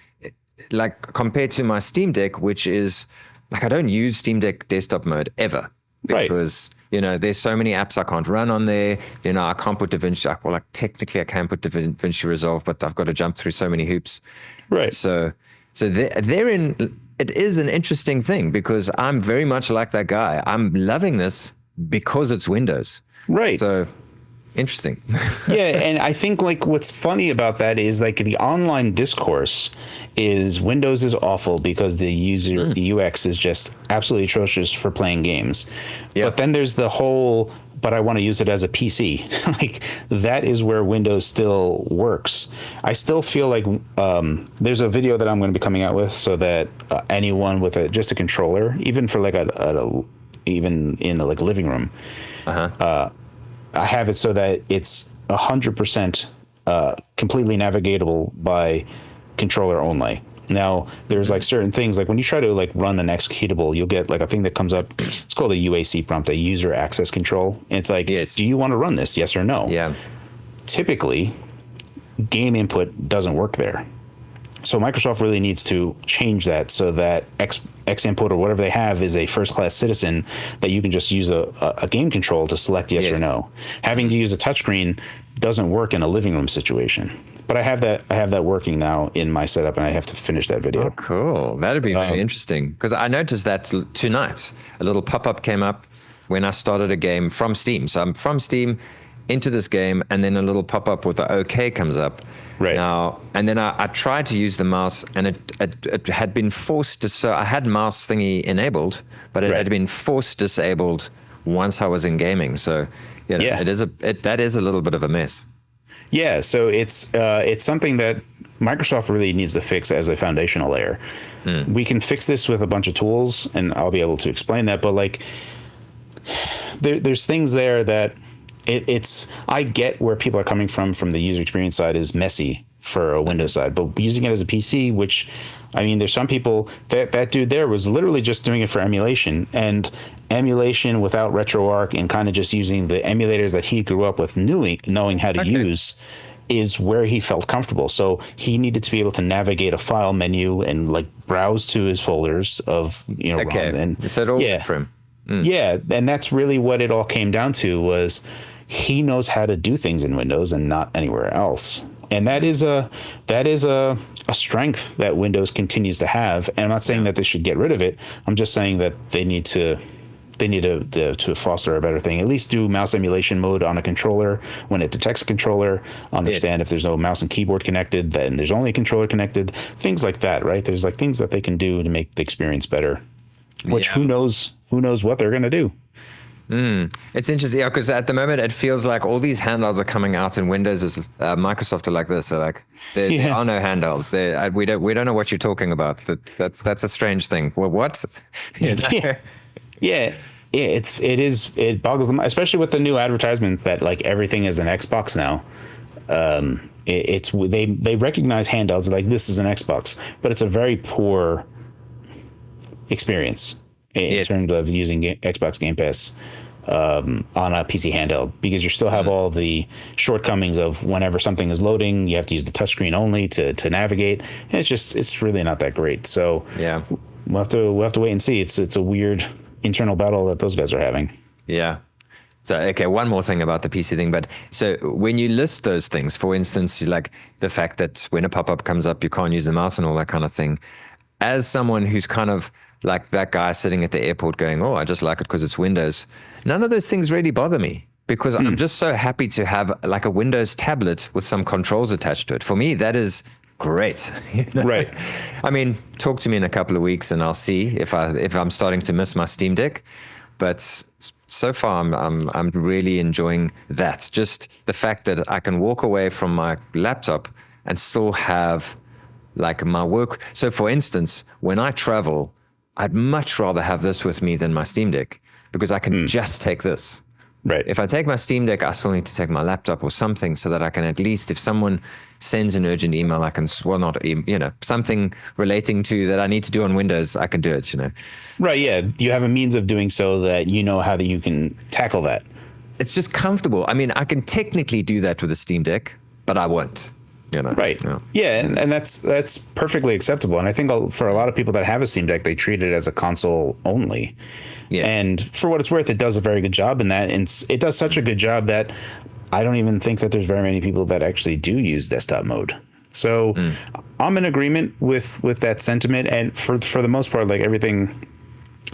like compared to my Steam Deck, which is like, I don't use Steam Deck desktop mode ever because, there's so many apps I can't run on there. I can't put DaVinci. Well, like technically I can put DaVinci Resolve, but I've got to jump through so many hoops. Right. So therein, it is an interesting thing because I'm very much like that guy. I'm loving this because it's Windows. Right. So interesting. Yeah. And I think like what's funny about that is like the online discourse is Windows is awful because the user UX is just absolutely atrocious for playing games. Yep. But then there's the whole, but I want to use it as a PC. Like that is where Windows still works. I still feel like there's a video that I'm going to be coming out with so that anyone with just a controller, even for like even in like a living room, I have it so that it's 100% completely navigatable by controller only. Now, there's like certain things, like when you try to like run an executable, you'll get like a thing that comes up. It's called a UAC prompt, a user access control. And it's like, do you want to run this? Yes or no? Yeah. Typically, game input doesn't work there. So Microsoft really needs to change that so that X input or whatever they have is a first-class citizen that you can just use a game control to select yes or no. Having to use a touchscreen doesn't work in a living room situation. But I have that working now in my setup, and I have to finish that video. Oh, cool. That'd be very interesting. Because I noticed that tonight, a little pop-up came up when I started a game from Steam. So I'm from Steam into this game, and then a little pop-up with the OK comes up. Right. Now, and then I tried to use the mouse, and it had been forced to, so I had mouse thingy enabled, but it had been forced disabled once I was in gaming. So that is a little bit of a mess. Yeah, so it's something that Microsoft really needs to fix as a foundational layer. We can fix this with a bunch of tools, and I'll be able to explain that. But like, there's things there that I get where people are coming from the user experience side is messy for a Windows side, but using it as a PC, which, I mean, there's some people that dude there was literally just doing it for emulation, and emulation without RetroArch and kind of just using the emulators that he grew up with, knowing how to use, is where he felt comfortable. So he needed to be able to navigate a file menu and like browse to his folders of ROM, and it's all for him. Yeah, and that's really what it all came down to, was he knows how to do things in Windows and not anywhere else. And that is a strength that Windows continues to have. And I'm not saying that they should get rid of it. I'm just saying that they need to foster a better thing. At least do mouse emulation mode on a controller when it detects a controller. Understand if there's no mouse and keyboard connected, then there's only a controller connected. Things like that, right? There's like things that they can do to make the experience better. Which who knows what they're gonna do. It's interesting, because at the moment it feels like all these handhelds are coming out, and Windows is Microsoft are like this. They're like, there are no handhelds. We don't know what you're talking about. That's a strange thing. Well, what? It boggles them, especially with the new advertisements that like everything is an Xbox now. They recognize handhelds like this is an Xbox, but it's a very poor experience in terms of using Xbox Game Pass. on a PC handheld, because you still have all the shortcomings of whenever something is loading, you have to use the touchscreen only to navigate. And it's really not that great. So yeah, we'll have to wait and see. It's a weird internal battle that those guys are having. Yeah. So, okay, one more thing about the PC thing. But so when you list those things, for instance, like the fact that when a pop-up comes up, you can't use the mouse and all that kind of thing. As someone who's kind of like that guy sitting at the airport going, oh, I just like it because it's Windows. None of those things really bother me, because I'm just so happy to have like a Windows tablet with some controls attached to it. For me, that is great. You know? Right. I mean, talk to me in a couple of weeks and I'll see if I'm starting to miss my Steam Deck. But so far, I'm really enjoying that. Just the fact that I can walk away from my laptop and still have like my work. So for instance, when I travel, I'd much rather have this with me than my Steam Deck, because I can just take this. Right. If I take my Steam Deck, I still need to take my laptop or something, so that I can at least, if someone sends an urgent email, I can, well, not, you know, something relating to that I need to do on Windows, I can do it, you know. Right. Yeah. You have a means of doing so that you know how that you can tackle that. It's just comfortable. I mean, I can technically do that with a Steam Deck, but I won't. You know? Right. Yeah. Yeah, and that's perfectly acceptable. And I think for a lot of people that have a Steam Deck, they treat it as a console only. Yes. And for what it's worth, it does a very good job in that. And it does such a good job that I don't even think that there's very many people that actually do use desktop mode. So I'm in agreement with that sentiment. And for the most part, like everything,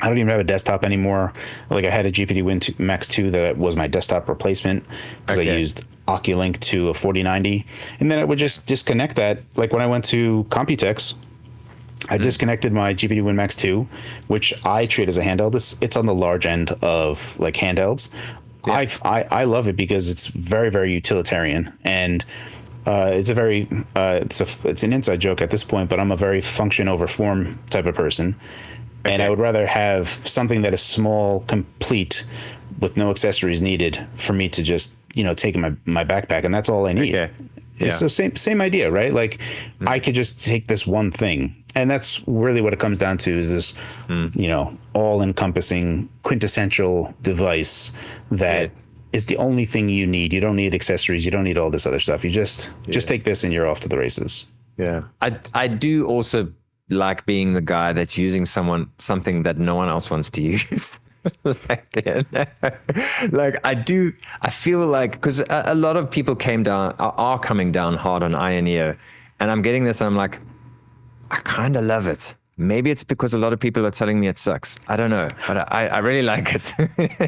I don't even have a desktop anymore. Like I had a GPD-Win Max 2 that was my desktop replacement, because I used Oculink to a 4090. And then I would just disconnect that. Like when I went to Computex, I disconnected my GPD-Win Max 2, which I treat as a handheld. It's on the large end of like handhelds. Yeah. I love it because it's very, very utilitarian, and it's a very it's an inside joke at this point, but I'm a very function over form type of person. And I would rather have something that is small, complete, with no accessories needed, for me to just, you know, take in my backpack, and that's all I need. Okay. Yeah. So same idea, right? Like I could just take this one thing, and that's really what it comes down to, is this, you know, all-encompassing, quintessential device that is the only thing you need. You don't need accessories. You don't need all this other stuff. You just take this and you're off to the races. Yeah. I do also like being the guy that's using something that no one else wants to use. Like I feel like, because a lot of people are coming down hard on Ioneo, and I'm getting this, and I'm like, I kind of love it. Maybe it's because a lot of people are telling me it sucks. I don't know, but I really like it,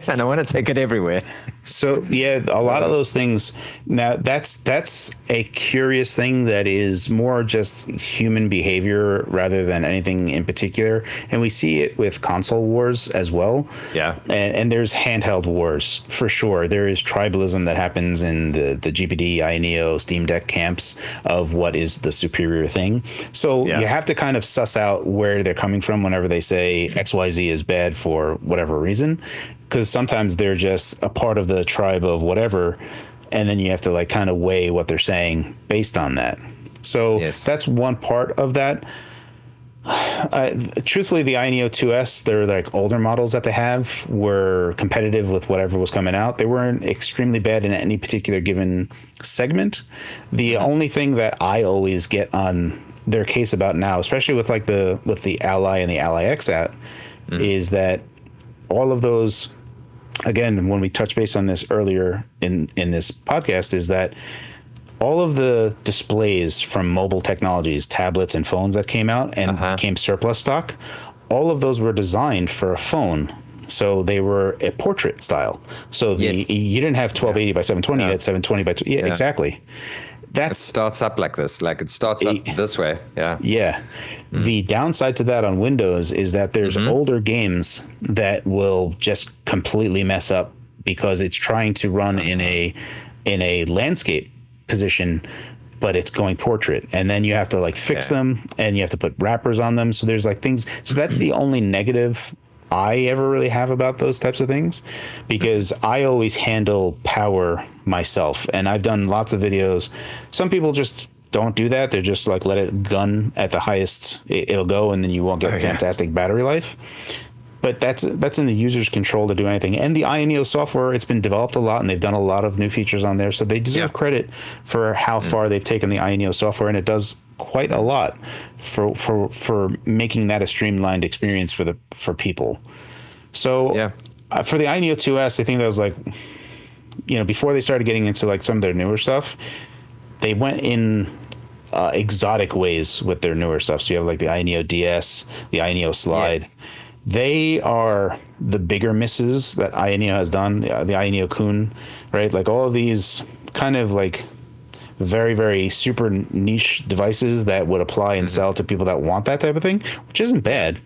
and I want to take it everywhere. So yeah, a lot of those things. Now that's a curious thing that is more just human behavior rather than anything in particular, and we see it with console wars as well. Yeah, and there's handheld wars for sure. There is tribalism that happens in the GPD, Ioneo, Steam Deck camps of what is the superior thing. So you have to kind of suss out where they're coming from whenever they say XYZ is bad for whatever reason, because sometimes they're just a part of the tribe of whatever, and then you have to like kind of weigh what they're saying based on that. So that's one part of that. Truthfully, the Ioneo 2S, they're like older models that they have, were competitive with whatever was coming out. They weren't extremely bad in any particular given segment. The only thing that I always get on their case about now, especially with like with the Ally and the Ally X is that all of those, again, when we touched base on this earlier in this podcast, is that all of the displays from mobile technologies, tablets and phones that came out and became surplus stock, all of those were designed for a phone. So they were a portrait style. So you didn't have 1280 by 720, you had 720 by exactly. It starts up like this, like it starts up this way. Yeah. The downside to that on Windows is that there's older games that will just completely mess up because it's trying to run in a landscape position, but it's going portrait, and then you have to like fix them, and you have to put wrappers on them. So there's like things. So that's the only negative I ever really have about those types of things, because I always handle power myself, and I've done lots of videos. Some people just don't do that. They're just like, let it gun at the highest it'll go, and then you won't get fantastic battery life. but that's in the user's control to do anything. And the INEO software, it's been developed a lot, and they've done a lot of new features on there. So they deserve credit for how far they've taken the INEO software, and it does quite a lot for making that a streamlined experience for people. So for the INEO 2S, I think that was like, before they started getting into like some of their newer stuff, they went in exotic ways with their newer stuff. So you have like the INEO DS, the INEO Slide. Yeah. They are the bigger misses that INEO has done, the INEO Kun, right? Like all of these kind of like very, very super niche devices that would apply and sell to people that want that type of thing, which isn't bad.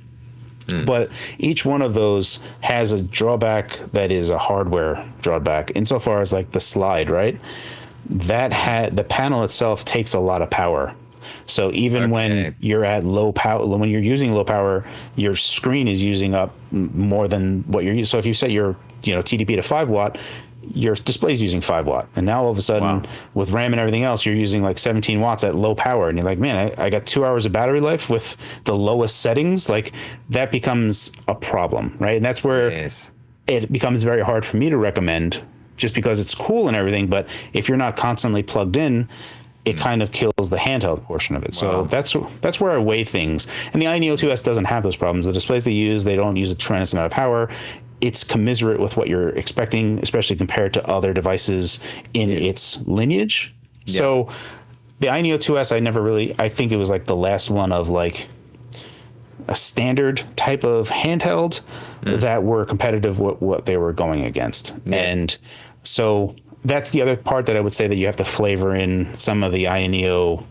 But each one of those has a drawback that is a hardware drawback insofar as like the Slide, right? The panel itself takes a lot of power. So even when you're at low power, when you're using low power, your screen is using up more than what you're using. So if you set your TDP to 5 watt, your display is using 5 watt. And now all of a sudden with RAM and everything else, you're using like 17 watts at low power. And you're like, man, I got 2 hours of battery life with the lowest settings. Like that becomes a problem, right? And that's where it becomes very hard for me to recommend, just because it's cool and everything. But if you're not constantly plugged in, it kind of kills the handheld portion of it. So that's where I weigh things. And the INEO 2S doesn't have those problems. The displays they don't use a tremendous amount of power. It's commiserate with what you're expecting, especially compared to other devices in its lineage. Yeah. So the INEO 2S, I think it was like the last one of like a standard type of handheld that were competitive with what they were going against. Yeah. And so that's the other part that I would say that you have to flavor in some of the INEO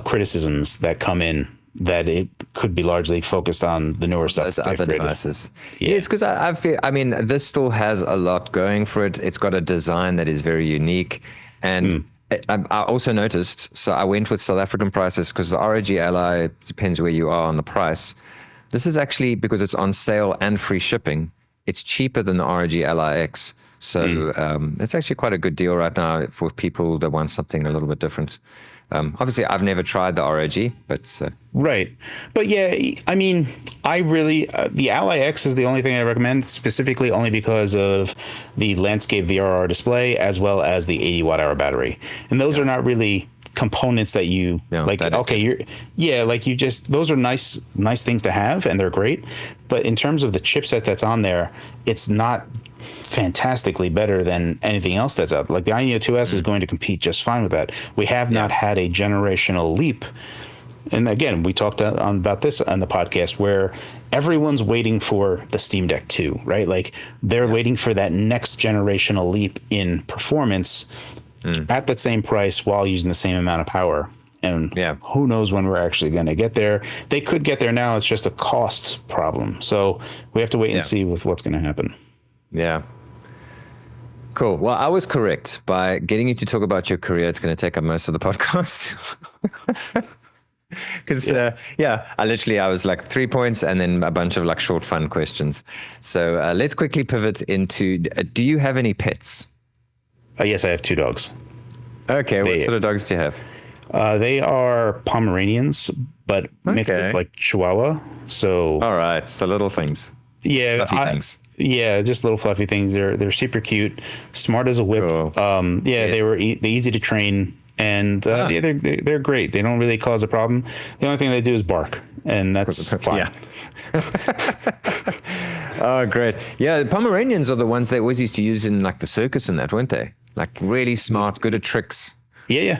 criticisms that come in, that it could be largely focused on the newer stuff. Those other devices. Yeah, it's because I feel, this still has a lot going for it. It's got a design that is very unique. And I also noticed, so I went with South African prices because the ROG Ally depends where you are on the price. This is actually, because it's on sale and free shipping, it's cheaper than the ROG Ally X. So it's actually quite a good deal right now for people that want something a little bit different. Obviously, I've never tried the ROG, but... Right. But yeah, I really... the Ally X is the only thing I recommend, specifically only because of the landscape VRR display, as well as the 80 watt-hour battery. And those are not really components that you... those are nice things to have, and they're great. But in terms of the chipset that's on there, it's not fantastically better than anything else that's up. Like the INEO 2S is going to compete just fine with that. We have not had a generational leap. And again, we talked about this on the podcast, where everyone's waiting for the Steam Deck 2, right? Like they're waiting for that next generational leap in performance at the same price while using the same amount of power. And who knows when we're actually going to get there. They could get there now. It's just a cost problem. So we have to wait and see with what's going to happen. Yeah. Cool. Well, I was correct by getting you to talk about your career. It's going to take up most of the podcast. Because, I was like 3 points and then a bunch of like short, fun questions. So let's quickly pivot into, do you have any pets? Yes, I have 2 dogs. Okay. What sort of dogs do you have? They are Pomeranians, but mixed with like Chihuahua. So. All right. So little things. Yeah. Fluffy things. Yeah, just little fluffy things. They're super cute, smart as a whip. Cool. They're easy to train, and they're great. They don't really cause a problem. The only thing they do is bark, and that's fine. Oh, great. Yeah, the Pomeranians are the ones they always used to use in like the circus and that, weren't they? Like really smart, good at tricks. Yeah.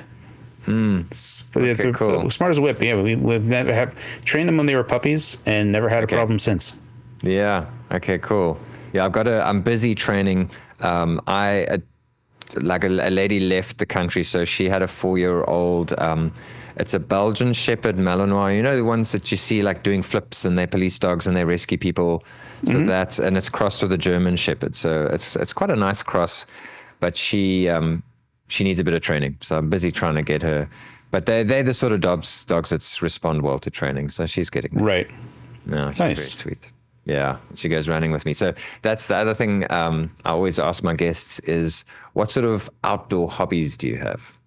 Okay, cool. Smart as a whip. Yeah, we've never trained them when they were puppies and never had a problem since. Yeah. Okay, cool. Yeah, I'm busy training. A lady left the country, so she had a 4-year-old. It's a Belgian Shepherd Malinois. You know, the ones that you see like doing flips, and they're police dogs and they rescue people. So and it's crossed with a German Shepherd. So it's quite a nice cross, but she needs a bit of training. So I'm busy trying to get her. But they're the sort of dogs that respond well to training. So she's getting there. Right. No, she's very sweet. Yeah, she goes running with me. So that's the other thing I always ask my guests is, what sort of outdoor hobbies do you have?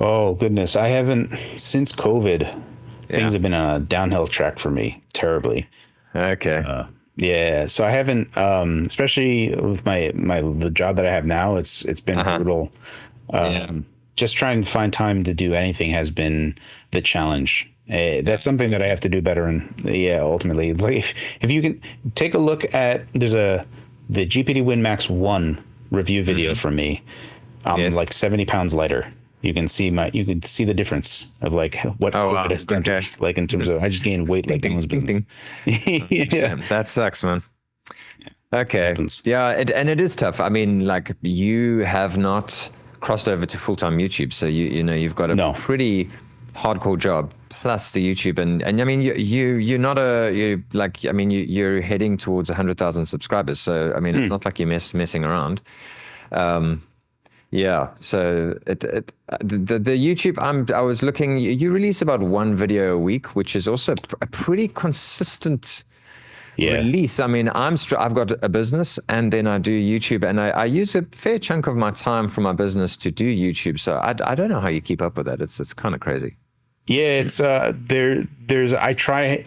Oh, goodness. I haven't, since COVID, things have been on a downhill track for me, terribly. Okay. Yeah, so I haven't, especially with the job that I have now. It's been brutal. Yeah. Just trying to find time to do anything has been the challenge. That's something that I have to do better. And yeah, ultimately, like if you can take a look at the GPD WinMax 1 review video from me, I'm like 70 pounds lighter. You can see the difference of like what it has done to me, like in terms of I just gained weight like anyone's business. Yeah, that sucks, man. Okay. Yeah, it is tough. I mean, like you have not crossed over to full-time YouTube, so you've got a pretty hardcore job plus the YouTube, and I mean you're not you're heading towards 100,000 subscribers. So I mean it's not like you're messing around. Yeah. So the YouTube, I was looking. You release about one video a week, which is also a pretty consistent release. I mean, I've got a business, and then I do YouTube, and I use a fair chunk of my time from my business to do YouTube. So I don't know how you keep up with that. It's kind of crazy. Yeah, it's I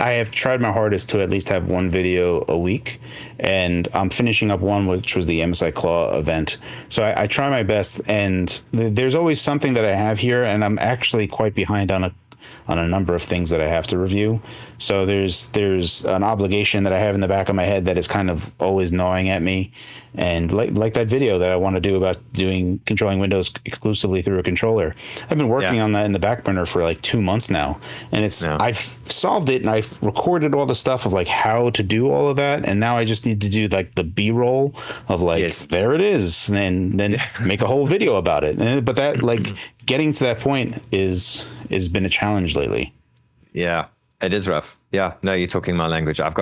have tried my hardest to at least have one video a week, and I'm finishing up one which was the MSI Claw event. So I try my best, and there's always something that I have here, and I'm actually quite behind on a number of things that I have to review. So there's an obligation that I have in the back of my head that is kind of always gnawing at me. And like that video that I want to do about controlling Windows exclusively through a controller. I've been working on that in the back burner for like 2 months now. And I've solved it, and I've recorded all the stuff of like how to do all of that. And now I just need to do like the B-roll of like, there it is. And then make a whole video about it. But that like getting to that point has been a challenge lately. Yeah, it is rough. Yeah, no, you're talking my language. I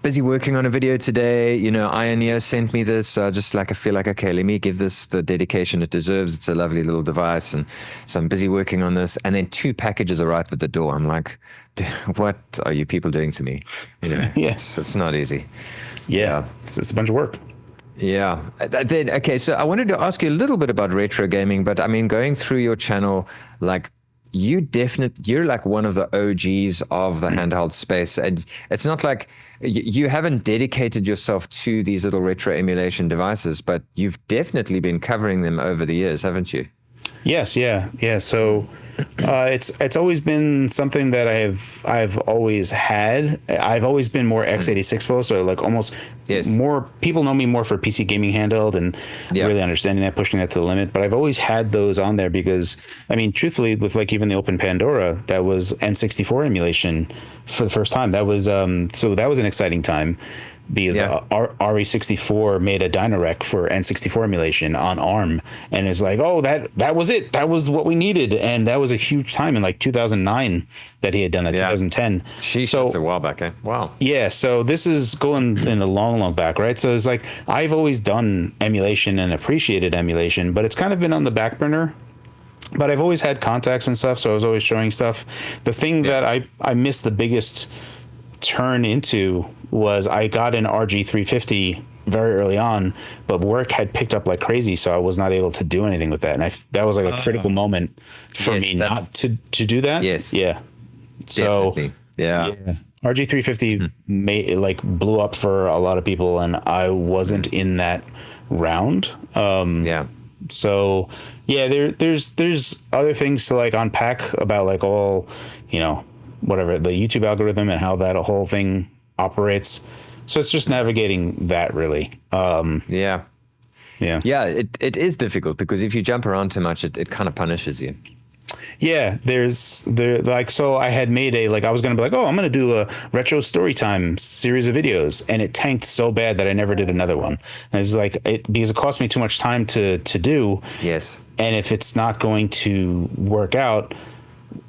busy working on a video today. Ioneo sent me this. So I feel like, okay, let me give this the dedication it deserves. It's a lovely little device. And so I'm busy working on this. And then 2 packages arrive at the door. I'm like, what are you people doing to me? It's not easy. Yeah. It's a bunch of work. Yeah. Okay. So I wanted to ask you a little bit about retro gaming, but I mean, going through your channel, like you're like one of the OGs of the handheld space. And it's not like you haven't dedicated yourself to these little retro emulation devices, but you've definitely been covering them over the years, haven't you? Yes. Yeah. So it's always been something that I've always had. I've always been more X86 focused, so like almost more people know me more for PC gaming handheld and really understanding that, pushing that to the limit. But I've always had those on there because, I mean, truthfully, with like even the Open Pandora, that was N64 emulation for the first time. That was so that was an exciting time. Because RE64 made a Dynarec for N64 emulation on ARM, and it's like, oh, that was it. That was what we needed, and that was a huge time in like 2009 that he had done that. 2010. So that's a while back. Wow. Yeah. So this is going in the long back, right? So it's like I've always done emulation and appreciated emulation, but it's kind of been on the back burner. But I've always had contacts and stuff, so I was always showing stuff. The thing that I missed the biggest turn into was I got an RG350 very early on, but work had picked up like crazy, so I was not able to do anything with that. And that was like a critical moment for me not to do that. Yes. Yeah. So definitely. Yeah. RG350 blew up for a lot of people, and I wasn't in that round. So there's other things to like unpack about like all, whatever the YouTube algorithm and how that whole thing operates. So it's just navigating that really. It is difficult because if you jump around too much, it kind of punishes you. Yeah, so I had made I was going to be like, oh, I'm going to do a retro story time series of videos, and it tanked so bad that I never did another one. And it's like because it cost me too much time to do. Yes. And if it's not going to work out,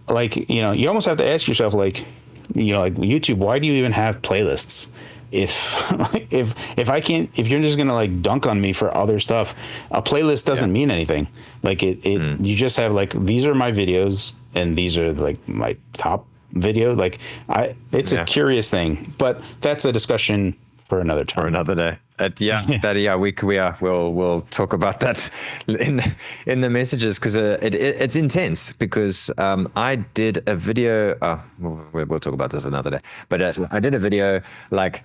you almost have to ask yourself like YouTube, why do you even have playlists? If you're just gonna like dunk on me for other stuff, a playlist doesn't mean anything. Like you just have like, these are my videos and these are like my top videos. It's a curious thing, but that's a discussion for another time. For another day. We'll talk about that in the messages because it's intense. Because I did a video. We'll talk about this another day. But I did a video like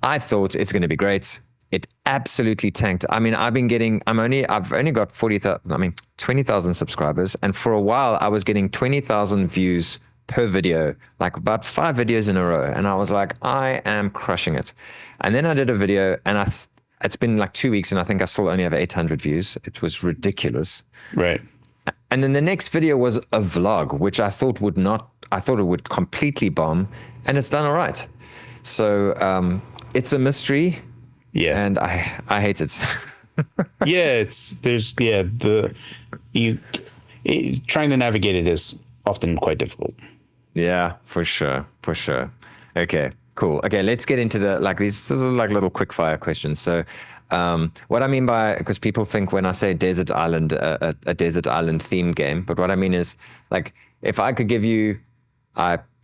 I thought it's going to be great. It absolutely tanked. I mean, I've only got 20,000 subscribers, and for a while I was getting 20,000 views per video, like about 5 videos in a row. And I was like, I am crushing it. And then I did a video and it's been like 2 weeks and I think I still only have 800 views. It was ridiculous. Right. And then the next video was a vlog, which I thought it would completely bomb, and it's done all right. So it's a mystery. Yeah. And I hate it. Trying to navigate it is often quite difficult. Yeah, for sure. Okay, cool. Okay, let's get into these are like little quick fire questions. So what I mean by, because people think when I say desert island, a desert island themed game, but what I mean is like if I could give you,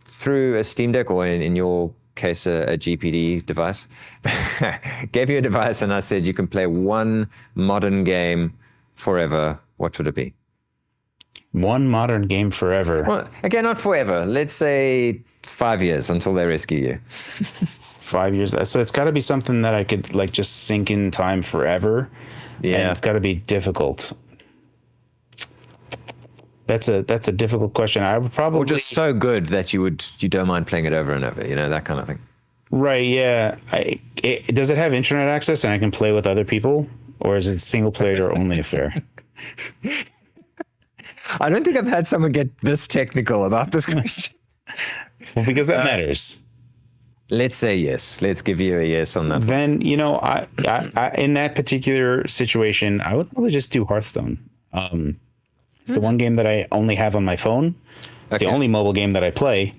through a Steam Deck or in your case a GPD device, gave you a device and I said you can play one modern game forever, what would it be? One modern game forever. Well, again, not forever. Let's say 5 years until they rescue you. 5 years. So it's got to be something that I could like just sink in time forever. Yeah, and it's got to be difficult. That's a difficult question. I would probably, or just so good that you don't mind playing it over and over. You know, that kind of thing. Right. Yeah. Does it have internet access and I can play with other people, or is it single player or only affair? I don't think I've had someone get this technical about this question. Well, because that matters. Let's say yes. Let's give you a yes on that. Then, I in that particular situation, I would probably just do Hearthstone. It's the one game that I only have on my phone. It's the only mobile game that I play.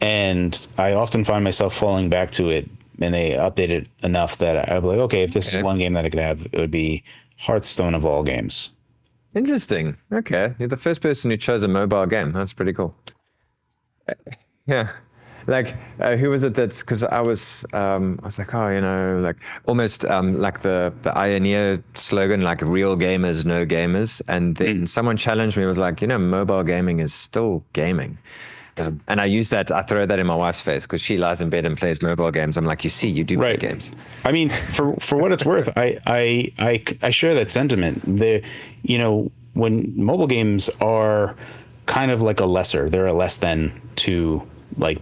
And I often find myself falling back to it, and they update it enough that I'd be like, okay, if this is one game that I could have, it would be Hearthstone of all games. Interesting. Okay. You're the first person who chose a mobile game. That's pretty cool. Yeah. Like, who was it that's, because I was like, like almost like the Ioneer slogan, like real gamers, no gamers. And then someone challenged me, was like, mobile gaming is still gaming. And I use that, I throw that in my wife's face because she lies in bed and plays mobile games. I'm like, you do play games. I mean, for what it's worth, I share that sentiment. When mobile games are kind of like they're a less than to like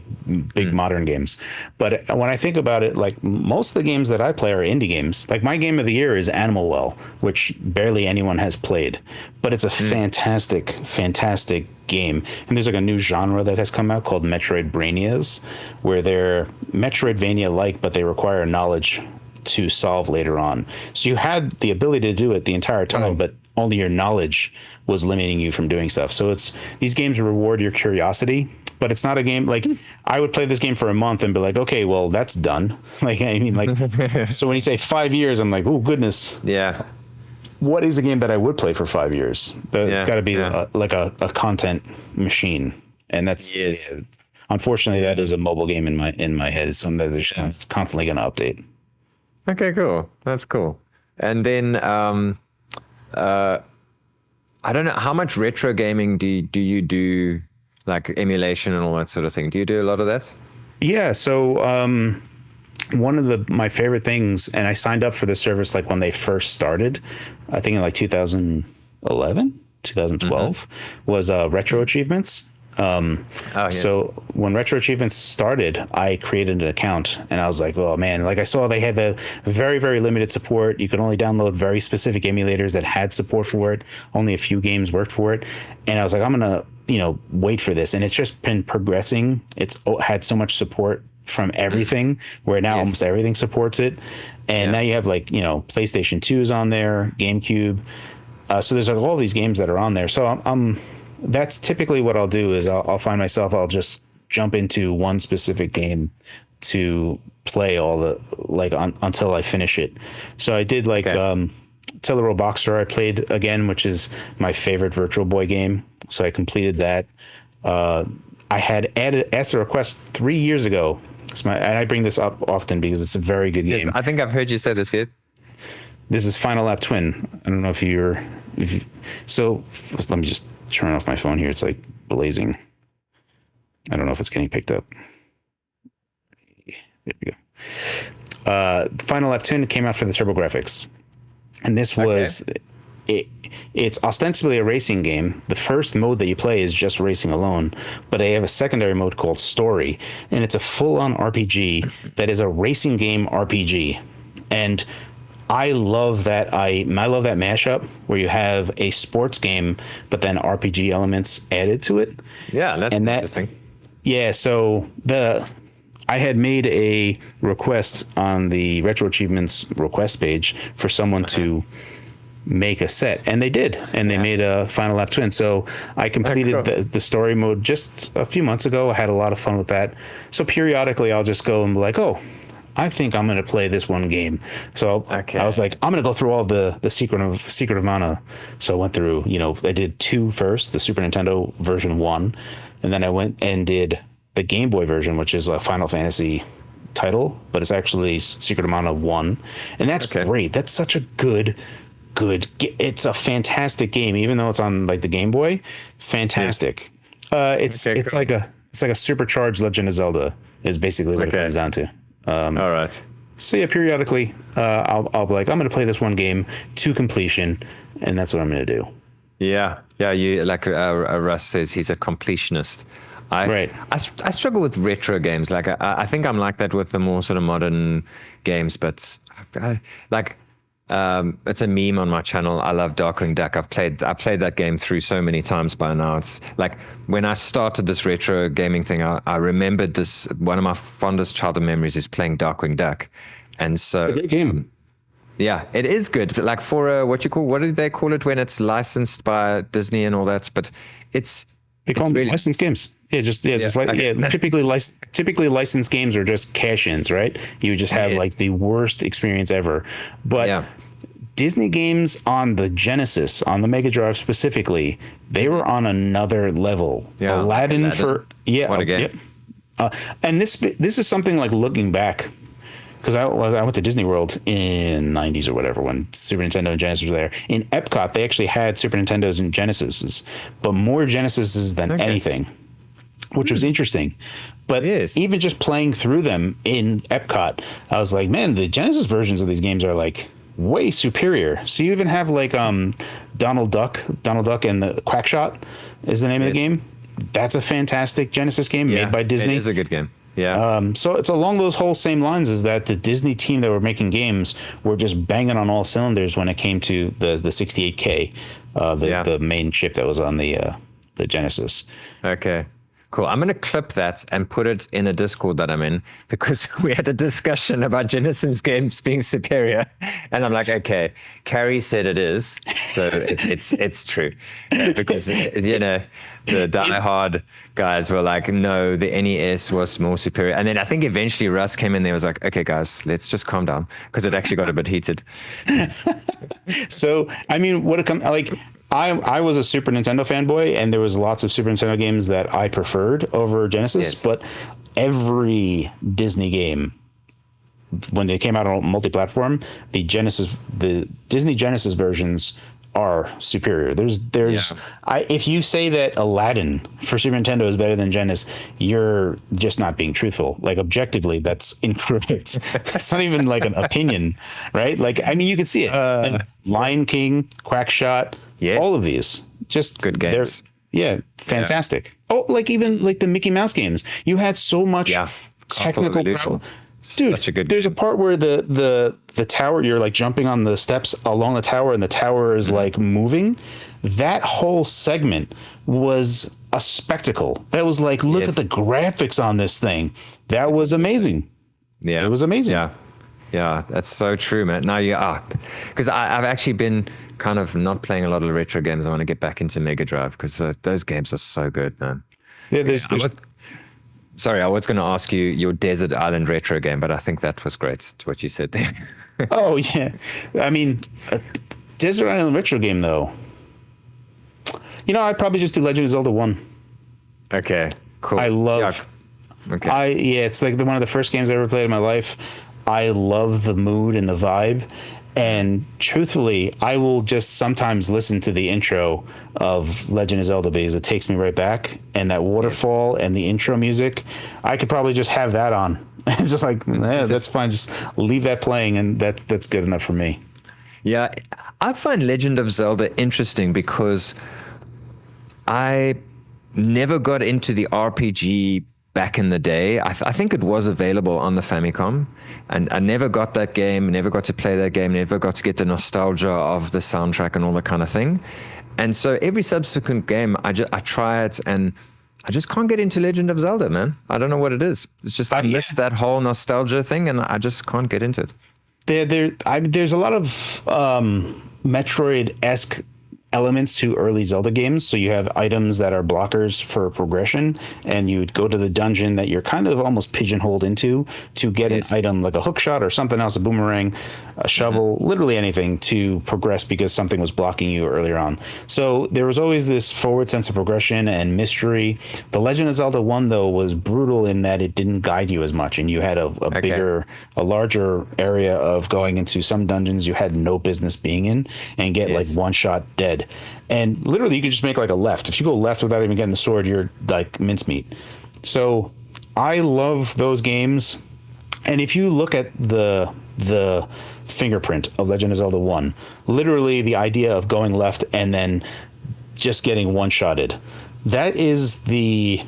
big modern games. But when I think about it, like most of the games that I play are indie games. Like my game of the year is Animal Well, which barely anyone has played, but it's a fantastic game. And there's like a new genre that has come out called Metroidvanias, where they're Metroidvania-like, but they require knowledge to solve later on. So you had the ability to do it the entire time, but only your knowledge was limiting you from doing stuff. So these games reward your curiosity, but it's not a game like I would play this game for a month and be like, okay, well, that's done. Like, I mean, like, so when you say 5 years, I'm like, oh goodness. Yeah. What is a game that I would play for 5 years? It's got to be like a content machine. And that's, unfortunately, that is a mobile game in my head. It's something that they're just constantly going to update. Okay, cool. That's cool. And then, I don't know, how much retro gaming do you do, like emulation and all that sort of thing? Do you do a lot of that? Yeah. So one of my favorite things, and I signed up for the service like when they first started, I think in like 2011, 2012, was retro achievements. So when Retro Achievements started, I created an account and I was like, oh man, like I saw they had the very, very limited support. You could only download very specific emulators that had support for it. Only a few games worked for it. And I was like, I'm going to, wait for this. And it's just been progressing. It's had so much support from everything where now almost everything supports it. And now you have like, PlayStation 2 is on there, GameCube. So there's like all these games that are on there. So that's typically what I'll do is I'll find myself, I'll just jump into one specific game to play all the until I finish it. So I did Tiller Boxer I played again, which is my favorite Virtual Boy game. So I completed that. I had asked a request 3 years ago And I bring this up often because it's a very good game. I think I've heard you say this yet. This is Final Lap Twin. I don't know if so let me just turn off my phone here. It's like blazing. I don't know if it's getting picked up. There we go. Final Lap Twin came out for the TurboGrafx. And this was it's ostensibly a racing game. The first mode that you play is just racing alone, but they have a secondary mode called Story, and it's a full-on RPG that is a racing game RPG. And I love that love that mashup where you have a sports game but then RPG elements added to it. Yeah, that's interesting. Yeah, so I had made a request on the Retro Achievements request page for someone to make a set, and they did, and they made a Final Lap Twin. So I completed the story mode just a few months ago. I had a lot of fun with that. So periodically I'll just go and be like, oh, I think I'm going to play this one game. So I was like, I'm going to go through all the Secret of Mana. So I went through, I did 2 first, the Super Nintendo version 1, and then I went and did the Game Boy version, which is a Final Fantasy title, but it's actually Secret of Mana 1. And that's great. That's such a good, it's a fantastic game, even though it's on like the Game Boy. Fantastic. It's like a supercharged Legend of Zelda is basically what it comes down to. All right. So yeah, periodically, I'll be like, I'm going to play this one game to completion, and that's what I'm going to do. Yeah. You like Russ says, he's a completionist. I struggle with retro games. Like I think I'm like that with the more sort of modern games, but it's a meme on my channel. I love Darkwing Duck. I played that game through so many times by now. It's like when I started this retro gaming thing, I remembered this. One of my fondest childhood memories is playing Darkwing Duck, and so great game. Yeah, it is good. Like for what do they call it when it's licensed by Disney and all that? But they call them really licensed games. Typically licensed games are just cash-ins, right? You would just have like the worst experience ever. But Disney games on the Genesis, on the Mega Drive specifically, they were on another level. Yeah, Aladdin. What a game. And this is something like looking back, because I went to Disney World in the 90s or whatever when Super Nintendo and Genesis were there. In Epcot, they actually had Super Nintendos and Genesises, but more Genesises than anything, which was interesting. But even just playing through them in Epcot, I was like, man, the Genesis versions of these games are like way superior. So you even have like Donald Duck and the Quackshot is the name of the game. That's a fantastic Genesis game made by Disney. It is a good game. Yeah. So it's along those whole same lines as that the Disney team that were making games were just banging on all cylinders when it came to the 68K, the main chip that was on the Genesis. Okay. Cool. I'm going to clip that and put it in a Discord that I'm in, because we had a discussion about Genesis games being superior. And I'm like, okay, Cary said it is. So it's true. Because, the diehard guys were like, no, the NES was more superior. And then I think eventually Russ came in there and was like, okay, guys, let's just calm down, because it actually got a bit heated. So, I mean, what it comes like, I was a Super Nintendo fanboy, and there was lots of Super Nintendo games that I preferred over Genesis, but every Disney game, when they came out on multi-platform, the Disney Genesis versions are superior. If you say that Aladdin for Super Nintendo is better than Genesis, you're just not being truthful. Like objectively, that's incorrect. That's not even like an opinion, right? Like, I mean, you can see it. Lion King, Quackshot, all of these, just good games. Fantastic. Oh, like even like the Mickey Mouse games, you had so much technical problem. Dude, there's a part where the tower, you're like jumping on the steps along the tower, and the tower is like moving. That whole segment was a spectacle. That was like, look at the graphics on this thing. That was amazing. Yeah, it was amazing. Yeah, that's so true, man. Now you are, because I've actually been kind of not playing a lot of retro games. I want to get back into Mega Drive, because those games are so good, man. Yeah, Sorry, I was going to ask you your Desert Island retro game, but I think that was great, what you said there. Oh, yeah. I mean, Desert Island retro game, though. I'd probably just do Legend of Zelda 1. Okay, cool. I love Okay. Yeah, it's like one of the first games I ever played in my life. I love the mood and the vibe. And truthfully, I will just sometimes listen to the intro of Legend of Zelda because it takes me right back. And that waterfall and the intro music, I could probably just have that on. Just like, yeah, that's fine. Just leave that playing, and that's good enough for me. Yeah, I find Legend of Zelda interesting because I never got into the RPG back in the day. I think it was available on the Famicom, and I never got that game, never got to play that game, never got to get the nostalgia of the soundtrack and all that kind of thing. And so every subsequent game, I try it, and I just can't get into Legend of Zelda, man. I don't know what it is. It's just I miss that whole nostalgia thing, and I just can't get into it. There's a lot of Metroid-esque elements to early Zelda games. So you have items that are blockers for progression, and you'd go to the dungeon that you're kind of almost pigeonholed into to get an item like a hook shot or something else, a boomerang, a shovel, literally anything to progress because something was blocking you earlier on. So there was always this forward sense of progression and mystery. The Legend of Zelda 1, though, was brutal in that it didn't guide you as much, and you had a larger area of going into some dungeons you had no business being in and get like one shot dead. And literally you can just make like a left. If you go left without even getting the sword, you're like mincemeat. So I love those games. And if you look at the fingerprint of Legend of Zelda 1, literally the idea of going left and then just getting one-shotted, that is the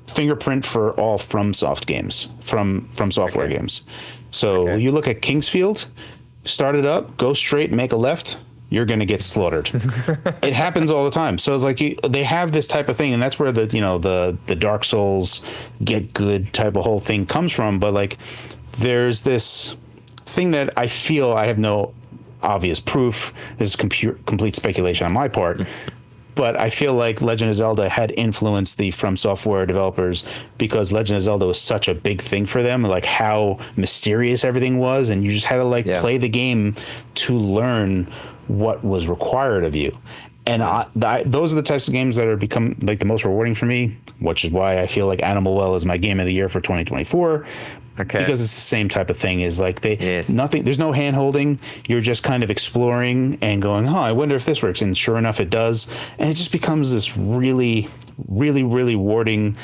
fingerprint for all FromSoft games, from software games. So you look at Kingsfield, start it up, go straight, make a left, you're going to get slaughtered. It happens all the time. So it's like they have this type of thing, and that's where the Dark Souls get good type of whole thing comes from. But like there's this thing that I feel, I have no obvious proof, this is complete speculation on my part, but I feel like Legend of Zelda had influenced the From Software developers because Legend of Zelda was such a big thing for them, like how mysterious everything was, and you just had to play the game to learn what was required of you. And those are the types of games that are become like the most rewarding for me, which is why I feel like Animal Well is my game of the year for 2024. Because it's the same type of thing. Is like nothing. There's no hand holding. You're just kind of exploring and going, I wonder if this works. And sure enough, it does. And it just becomes this really, really, really rewarding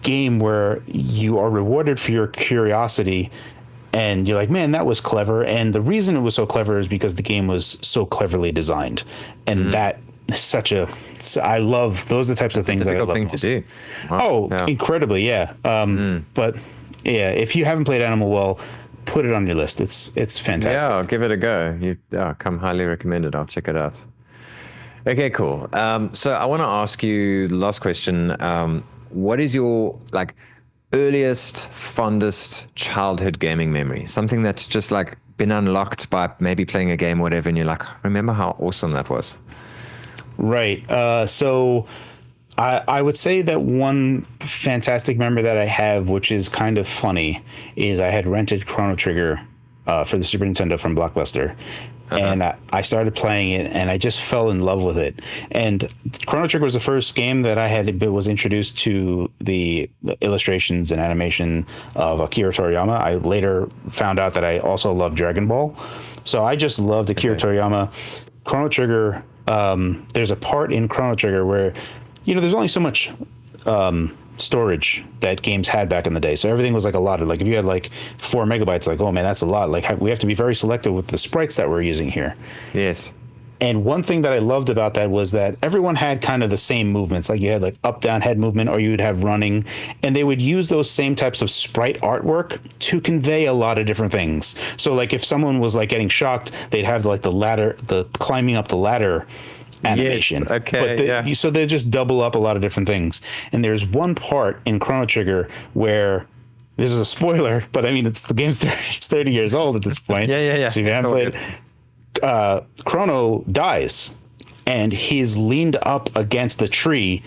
game where you are rewarded for your curiosity. And you're like, man, that was clever. And the reason it was so clever is because the game was so cleverly designed. And that is I love those are the types of things that I love thing most. To do. Wow. Incredibly, yeah. But yeah, if you haven't played Animal Well, put it on your list. It's fantastic. Yeah, I'll give it a go. Come highly recommended. I'll check it out. Okay, cool. So I want to ask you the last question. What is your earliest, fondest childhood gaming memory? Something that's just like been unlocked by maybe playing a game or whatever, and you're like, remember how awesome that was? Right. So I would say that one fantastic memory that I have, which is kind of funny, is I had rented Chrono Trigger for the Super Nintendo from Blockbuster. And I started playing it, and I just fell in love with it. And Chrono Trigger was the first game that was introduced to the illustrations and animation of Akira Toriyama. I later found out that I also loved Dragon Ball. So I just loved Akira Toriyama. Chrono Trigger, there's a part in Chrono Trigger where, there's only so much storage that games had back in the day. So everything was allotted. Like if you had 4 megabytes, oh man, that's a lot. We have to be very selective with the sprites that we're using here. Yes. And one thing that I loved about that was that everyone had kind of the same movements. Like you had up, down, head movement, or you would have running, and they would use those same types of sprite artwork to convey a lot of different things. So if someone was getting shocked, they'd have the ladder, the climbing up the ladder animation. Yes, okay. But so they just double up a lot of different things. And there's one part in Chrono Trigger where, this is a spoiler, but I mean, the game's 30 years old at this point. Yeah. So if you haven't played, Chrono dies, and he's leaned up against a tree,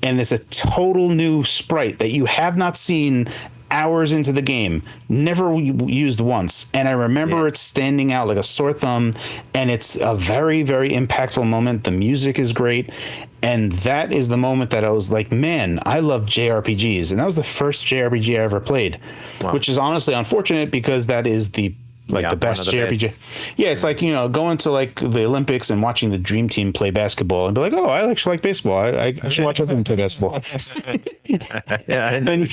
and there's a total new sprite that you have not seen hours into the game, never used once, and I remember it standing out like a sore thumb, and it's a very, very impactful moment. The music is great, And that is the moment that I was like, man, I love JRPGs. And that was the first JRPG I ever played, which is honestly unfortunate because that is the best JRPG. Best. Yeah, it's like, going to like the Olympics and watching the dream team play basketball and be like, oh, I actually like baseball. I should watch them play basketball. Yeah, and then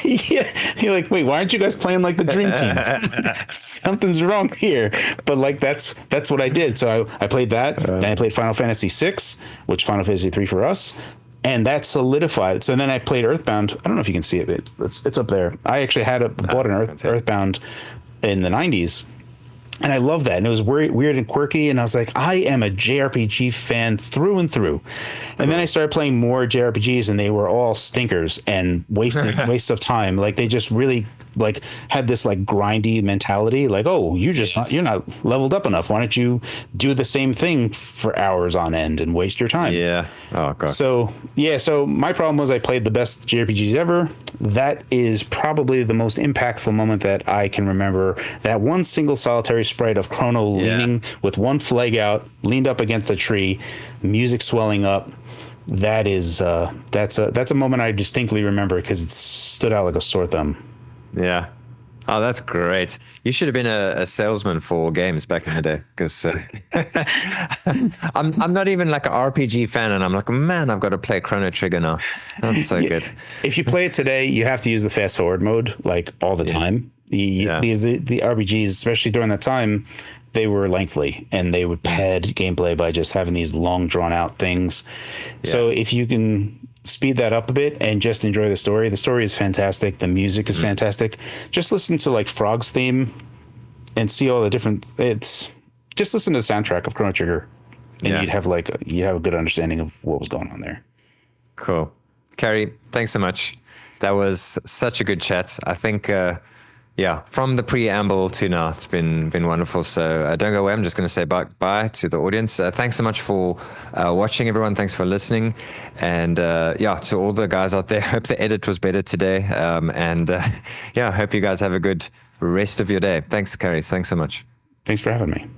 yeah, you're like, wait, why aren't you guys playing like the dream team? Something's wrong here. But like that's what I did. So I played that. Then I played Final Fantasy VI, which Final Fantasy 3 for us. And that solidified. So then I played Earthbound. I don't know if you can see it. It's up there. I actually bought an Earthbound in the 90s. And I love that. And it was weird and quirky. And I was like, I am a JRPG fan through and through. And then I started playing more JRPGs and they were all stinkers and wastes of time. Like they just really like had this like grindy mentality. Like, oh, you're not leveled up enough. Why don't you do the same thing for hours on end and waste your time? Yeah. Oh god. So my problem was I played the best JRPGs ever. That is probably the most impactful moment that I can remember. That one single solitary sprite of Chrono leaning with one flag out, leaned up against a tree, music swelling up. That is that's a moment I distinctly remember because it stood out like a sore thumb. Yeah. Oh, that's great. You should have been a salesman for games back in the day because I'm not even like an RPG fan and I'm like, man, I've got to play Chrono Trigger now. That's so good. If you play it today, you have to use the fast forward mode like all the time. Because the RPGs, especially during that time, they were lengthy and they would pad gameplay by just having these long drawn out things. Yeah. So if you can speed that up a bit and just enjoy the story is fantastic. The music is fantastic. Just listen to like Frog's theme and see all the different, just listen to the soundtrack of Chrono Trigger and you'd have a good understanding of what was going on there. Cool. Cary, thanks so much. That was such a good chat. I think, from the preamble to now, it's been wonderful. So don't go away. I'm just going to say bye to the audience. Thanks so much for watching, everyone. Thanks for listening. And to all the guys out there, hope the edit was better today. Hope you guys have a good rest of your day. Thanks, Cary. Thanks so much. Thanks for having me.